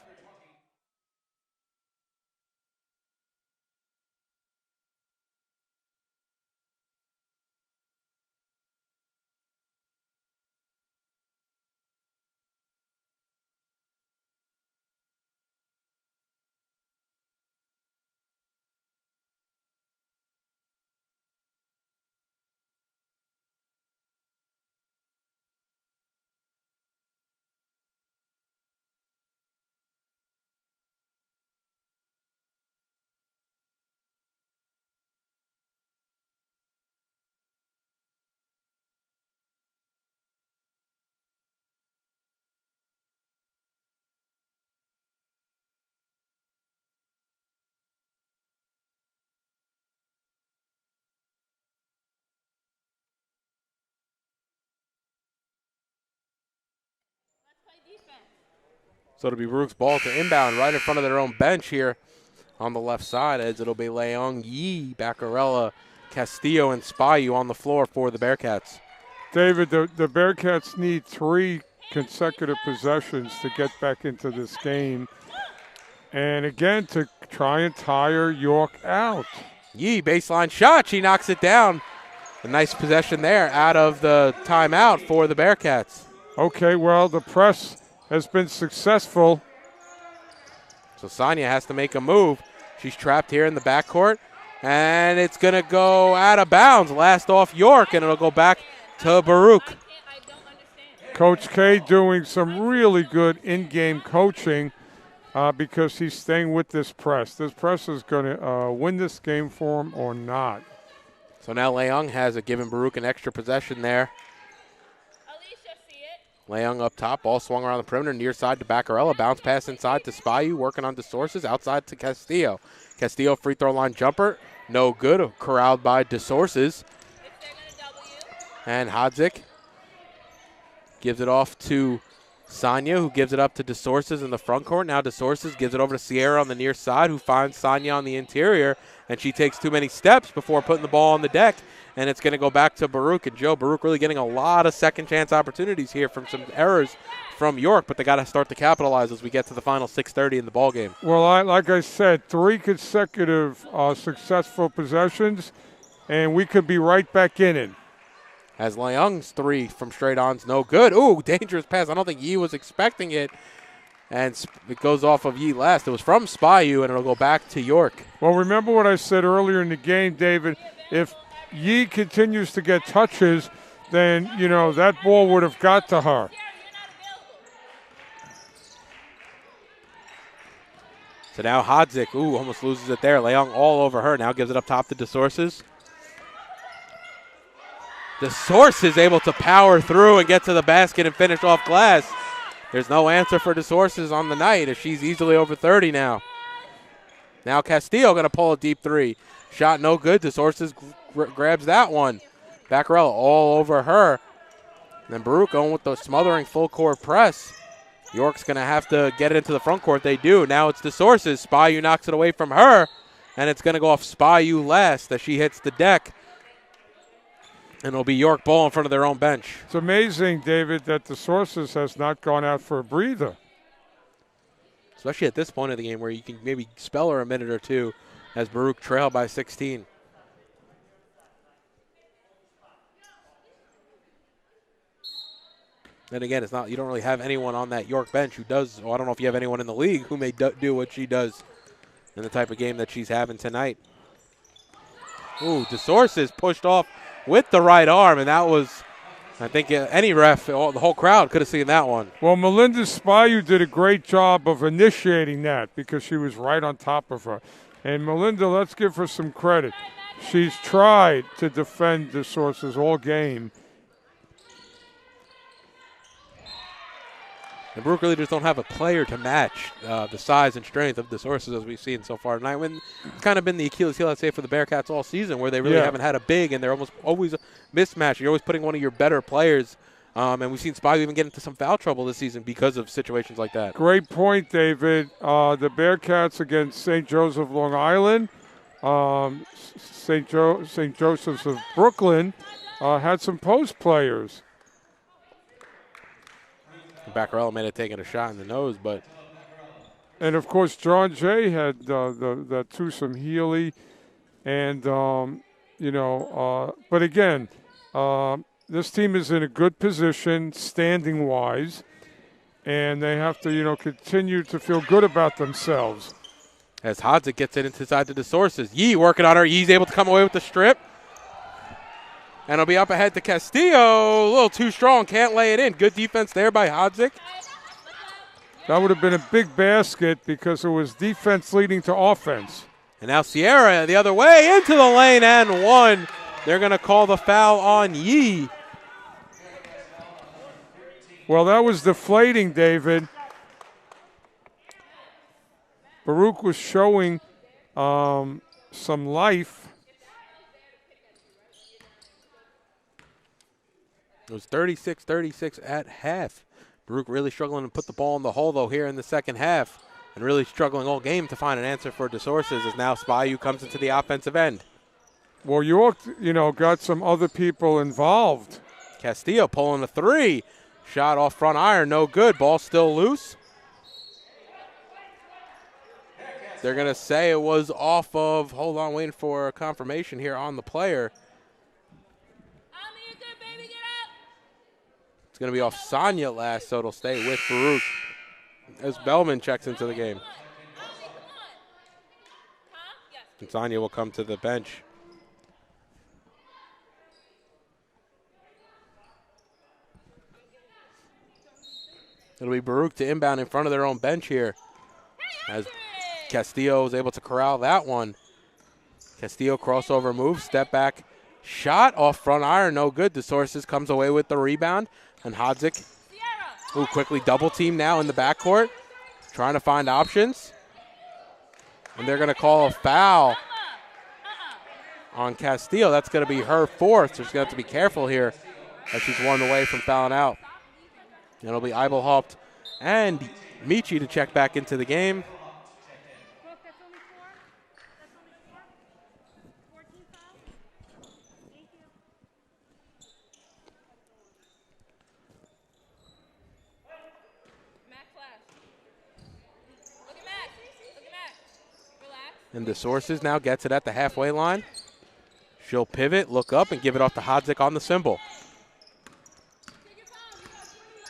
So it'll be Baruch's ball to inbound right in front of their own bench here on the left side, as it'll be Leung, Yee, Baccarella, Castillo, and Spahiu on the floor for the Bearcats. David, the Bearcats need 3 consecutive possessions to get back into this game. And again, to try and tire York out. Yee, baseline shot. She knocks it down. A nice possession there out of the timeout for the Bearcats. Okay, well, the press has been successful. So Sonia has to make a move. She's trapped here in the backcourt. And it's going to go out of bounds. Last off York, and it'll go back to Baruch. Coach K doing some really good in-game coaching because he's staying with this press. This press is going to win this game for him or not. So now Leung has a given Baruch an extra possession there. Alicia, see it. Leung up top, ball swung around the perimeter, near side to Baccarella, bounce pass inside to Spahiu, working on DeSources, outside to Castillo. Castillo free throw line jumper, no good, corralled by DeSources. If they're going to double you. And Hodzik gives it off to Sonia, who gives it up to DeSources in the front court. Now DeSources gives it over to Sierra on the near side, who finds Sonia on the interior, and she takes too many steps before putting the ball on the deck, and it's going to go back to Baruch. And Joe, Baruch really getting a lot of second chance opportunities here from some errors from York, but they got to start to capitalize as we get to the final 6:30 in the ball game. Well, like I said, 3 consecutive successful possessions, and we could be right back in it. As Leung's 3 from straight on's no good. Ooh, dangerous pass. I don't think Yi was expecting it. And it goes off of Yi last. It was from Spahiu, and it'll go back to York. Well, remember what I said earlier in the game, David. If Yi continues to get touches, then, you know, that ball would have got to her. So now Hodzik, ooh, almost loses it there. Leung all over her. Now gives it up top to DeSources. DeSources able to power through and get to the basket and finish off glass. There's no answer for DeSources on the night as she's easily over 30 now. Now Castillo going to pull a deep 3. Shot no good. DeSources grabs that one. Baccarella all over her. And then Baruch going with the smothering full court press. York's going to have to get it into the front court. They do. Now it's DeSources. Spahiu knocks it away from her. And it's going to go off Spahiu last as she hits the deck. And it'll be York ball in front of their own bench. It's amazing, David, that DeSources has not gone out for a breather. Especially at this point of the game where you can maybe spell her a minute or two as Baruch trail by 16. And again, it's not, you don't really have anyone on that York bench who does, well, I don't know if you have anyone in the league who may do what she does in the type of game that she's having tonight. Ooh, DeSources pushed off with the right arm, and that was, I think any ref, the whole crowd could have seen that one. Well, Melinda Spahiu did a great job of initiating that because she was right on top of her. And Melinda, let's give her some credit. She's tried to defend DeSources all game. And Baruch really just don't have a player to match the size and strength of DeSources as we've seen so far tonight. When it's kind of been the Achilles heel, I'd say, for the Bearcats all season, where they really haven't had a big, and they're almost always mismatched. You're always putting one of your better players, and we've seen Spahiu even get into some foul trouble this season because of situations like that. Great point, David. The Bearcats against St. Joseph, Long Island, St. Joseph's of Brooklyn, had some post players. Baccarella may have taken a shot in the nose, but. And, of course, John Jay had the twosome Healy. And, but again, this team is in a good position standing-wise. And they have to, continue to feel good about themselves. As Hodzik gets it inside to DeSources. Yi working on her. Yi's able to come away with the strip. And it'll be up ahead to Castillo. A little too strong. Can't lay it in. Good defense there by Hodzik. That would have been a big basket because it was defense leading to offense. And now Sierra the other way into the lane and one. They're going to call the foul on Yi. Well, that was deflating, David. Baruch was showing some life. It was 36-36 at half. Baruch really struggling to put the ball in the hole, though, here in the second half. And really struggling all game to find an answer for DeSources as now Spahiu comes into the offensive end. Well, York, got some other people involved. Castillo pulling a 3. Shot off front iron, no good. Ball still loose. They're going to say it was off of, hold on, waiting for confirmation here on the player. It's going to be off Sonia last, so it'll stay with Baruch as Bellman checks into the game. And Sonia will come to the bench. It'll be Baruch to inbound in front of their own bench here as Castillo is able to corral that one. Castillo crossover move, step back shot off front iron, no good. DeSources comes away with the rebound, and Hodzik, who quickly double team now in the backcourt, trying to find options. And they're going to call a foul on Castillo. That's going to be her fourth, so she's going to have to be careful here as she's 1 away from fouling out. And it'll be Eibelhaupt and Michi to check back into the game. And DeSources now gets it at the halfway line. She'll pivot, look up, and give it off to Hodzik on the cymbal.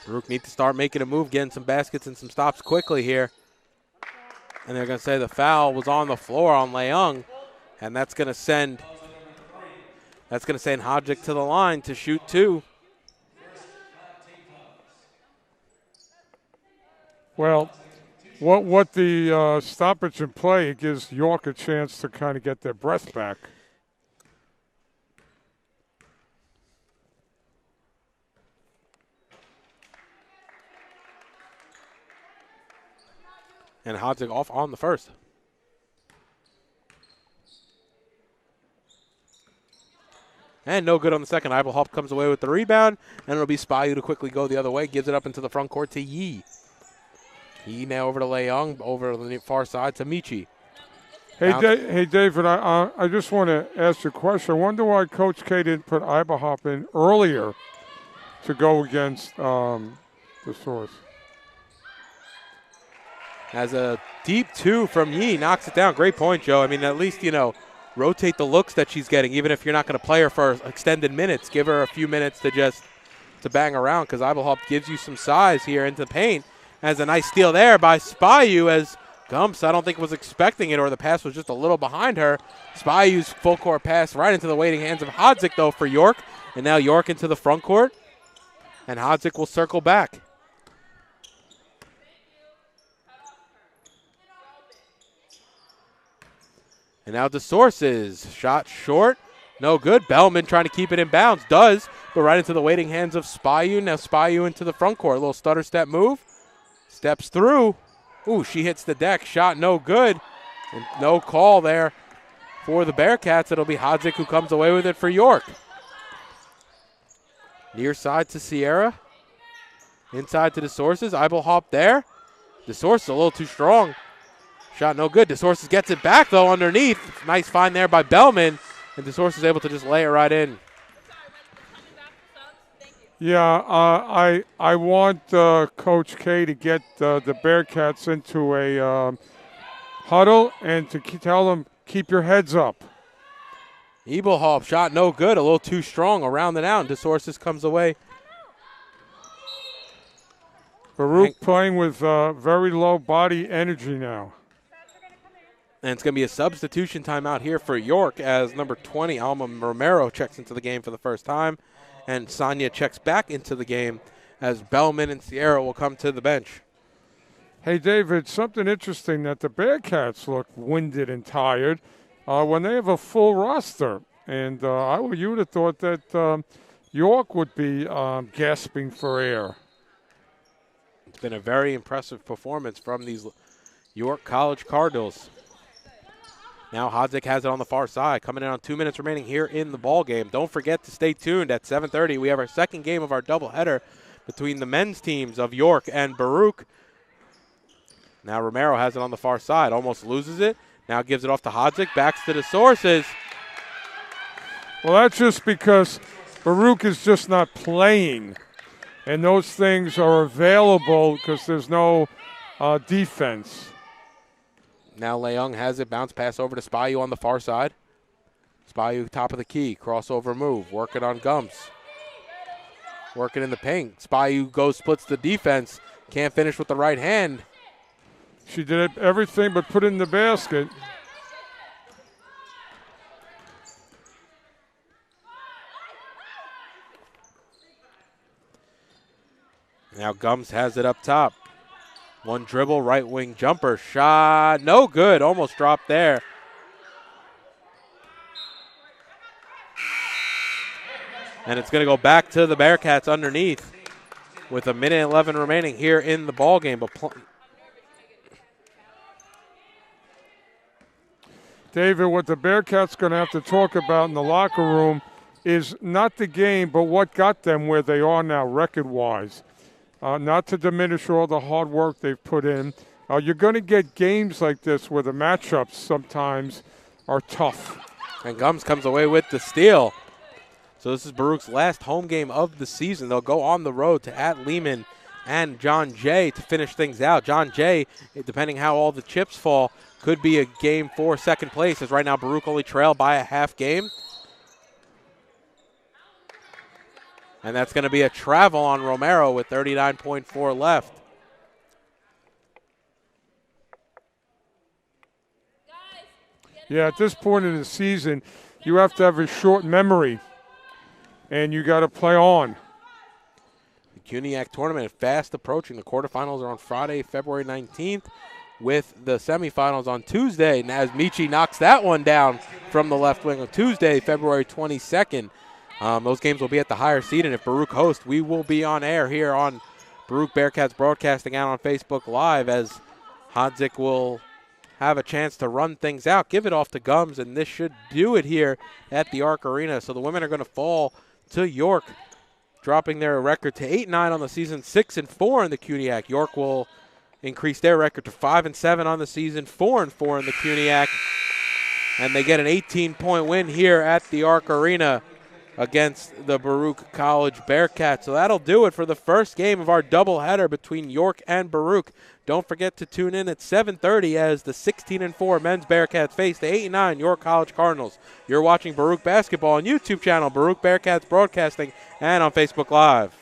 Baruch needs to start making a move, getting some baskets and some stops quickly here. And they're going to say the foul was on the floor on Leung, and that's going to send Hodzik to the line to shoot 2. Well, what the stoppage in play, it gives York a chance to kind of get their breath back. And Hodzik off on the first. And no good on the second. Eibelhaupt comes away with the rebound, and it'll be Spahiu to quickly go the other way. Gives it up into the front court to Yee. Yee now over to Leung, over to the far side to Michi. Hey, David, I just want to ask you a question. I wonder why Coach K didn't put Eibelhaupt in earlier to go against the Source. As a deep 2 from Yee knocks it down. Great point, Joe. I mean, at least, rotate the looks that she's getting. Even if you're not going to play her for extended minutes, give her a few minutes to bang around, because Eibelhaupt gives you some size here into the paint. As a nice steal there by Spahiu, as Gumps, I don't think was expecting it, or the pass was just a little behind her. Spahiu's full court pass right into the waiting hands of Hodzik, though, for York. And now York into the front court. And Hodzik will circle back. And now DeSources, shot short, no good. Bellman trying to keep it in bounds, does, but right into the waiting hands of Spahiu. Now Spahiu into the front court, a little stutter step move, steps through. Ooh, she hits the deck, shot no good. And no call there for the Bearcats. It'll be Hodzik who comes away with it for York. Near side to Sierra, inside to DeSources, Eibelhaupt there. DeSources a little too strong. Shot no good. DeSources gets it back, though, underneath. Nice find there by Bellman. And DeSources able to just lay it right in. Yeah, I want Coach K to get the Bearcats into a huddle and to tell them, keep your heads up. Eibelhaupt shot no good. A little too strong around and out. DeSources comes away. Baruch playing with very low body energy now. And it's going to be a substitution timeout here for York as number 20, Alma Romero, checks into the game for the first time. And Sonia checks back into the game as Bellman and Sierra will come to the bench. Hey, David, something interesting that the Bearcats look winded and tired when they have a full roster. And you would have thought that York would be gasping for air. It's been a very impressive performance from these York College Cardinals. Now Hodzik has it on the far side, coming in on 2 minutes remaining here in the ball game. Don't forget to stay tuned at 7:30. We have our second game of our doubleheader between the men's teams of York and Baruch. Now Romero has it on the far side, almost loses it. Now gives it off to Hodzik, backs to the sources. Well, that's just because Baruch is just not playing, and those things are available because there's no defense. Now Leung has it, bounce pass over to Spahiu on the far side. Spahiu top of the key, crossover move, working on Gums. Working in the paint. Spahiu goes, splits the defense, can't finish with the right hand. She did everything but put it in the basket. Now Gums has it up top. One dribble, right wing jumper, shot, no good, almost dropped there. And it's going to go back to the Bearcats underneath with 1:11 remaining here in the ball game. But David, what the Bearcats going to have to talk about in the locker room is not the game, but what got them where they are now record-wise. Not to diminish all the hard work they've put in. You're going to get games like this where the matchups sometimes are tough. And Gums comes away with the steal. So this is Baruch's last home game of the season. They'll go on the road to at Lehman and John Jay to finish things out. John Jay, depending how all the chips fall, could be a game for second place, as right now Baruch only trail by a half game. And that's going to be a travel on Romero with 39.4 left. Yeah, at this point in the season, you have to have a short memory, and you got to play on. The CUNYAC tournament fast approaching. The quarterfinals are on Friday, February 19th, with the semifinals on Tuesday. And as Michi knocks that one down from the left wing on Tuesday, February 22nd. Those games will be at the higher seed, and if Baruch hosts, we will be on air here on Baruch Bearcats broadcasting out on Facebook Live, as Hodzik will have a chance to run things out, give it off to Gums, and this should do it here at the Arc Arena. So the women are going to fall to York, dropping their record to 8-9 on the season, 6-4 in the CUNYAC. York will increase their record to 5-7 on the season, 4-4 in the CUNYAC, and they get an 18-point win here at the Arc Arena against the Baruch College Bearcats. So that'll do it for the first game of our doubleheader between York and Baruch. Don't forget to tune in at 7:30 as the 16-4 men's Bearcats face the 8-9 York College Cardinals. You're watching Baruch Basketball on YouTube channel, Baruch Bearcats Broadcasting, and on Facebook Live.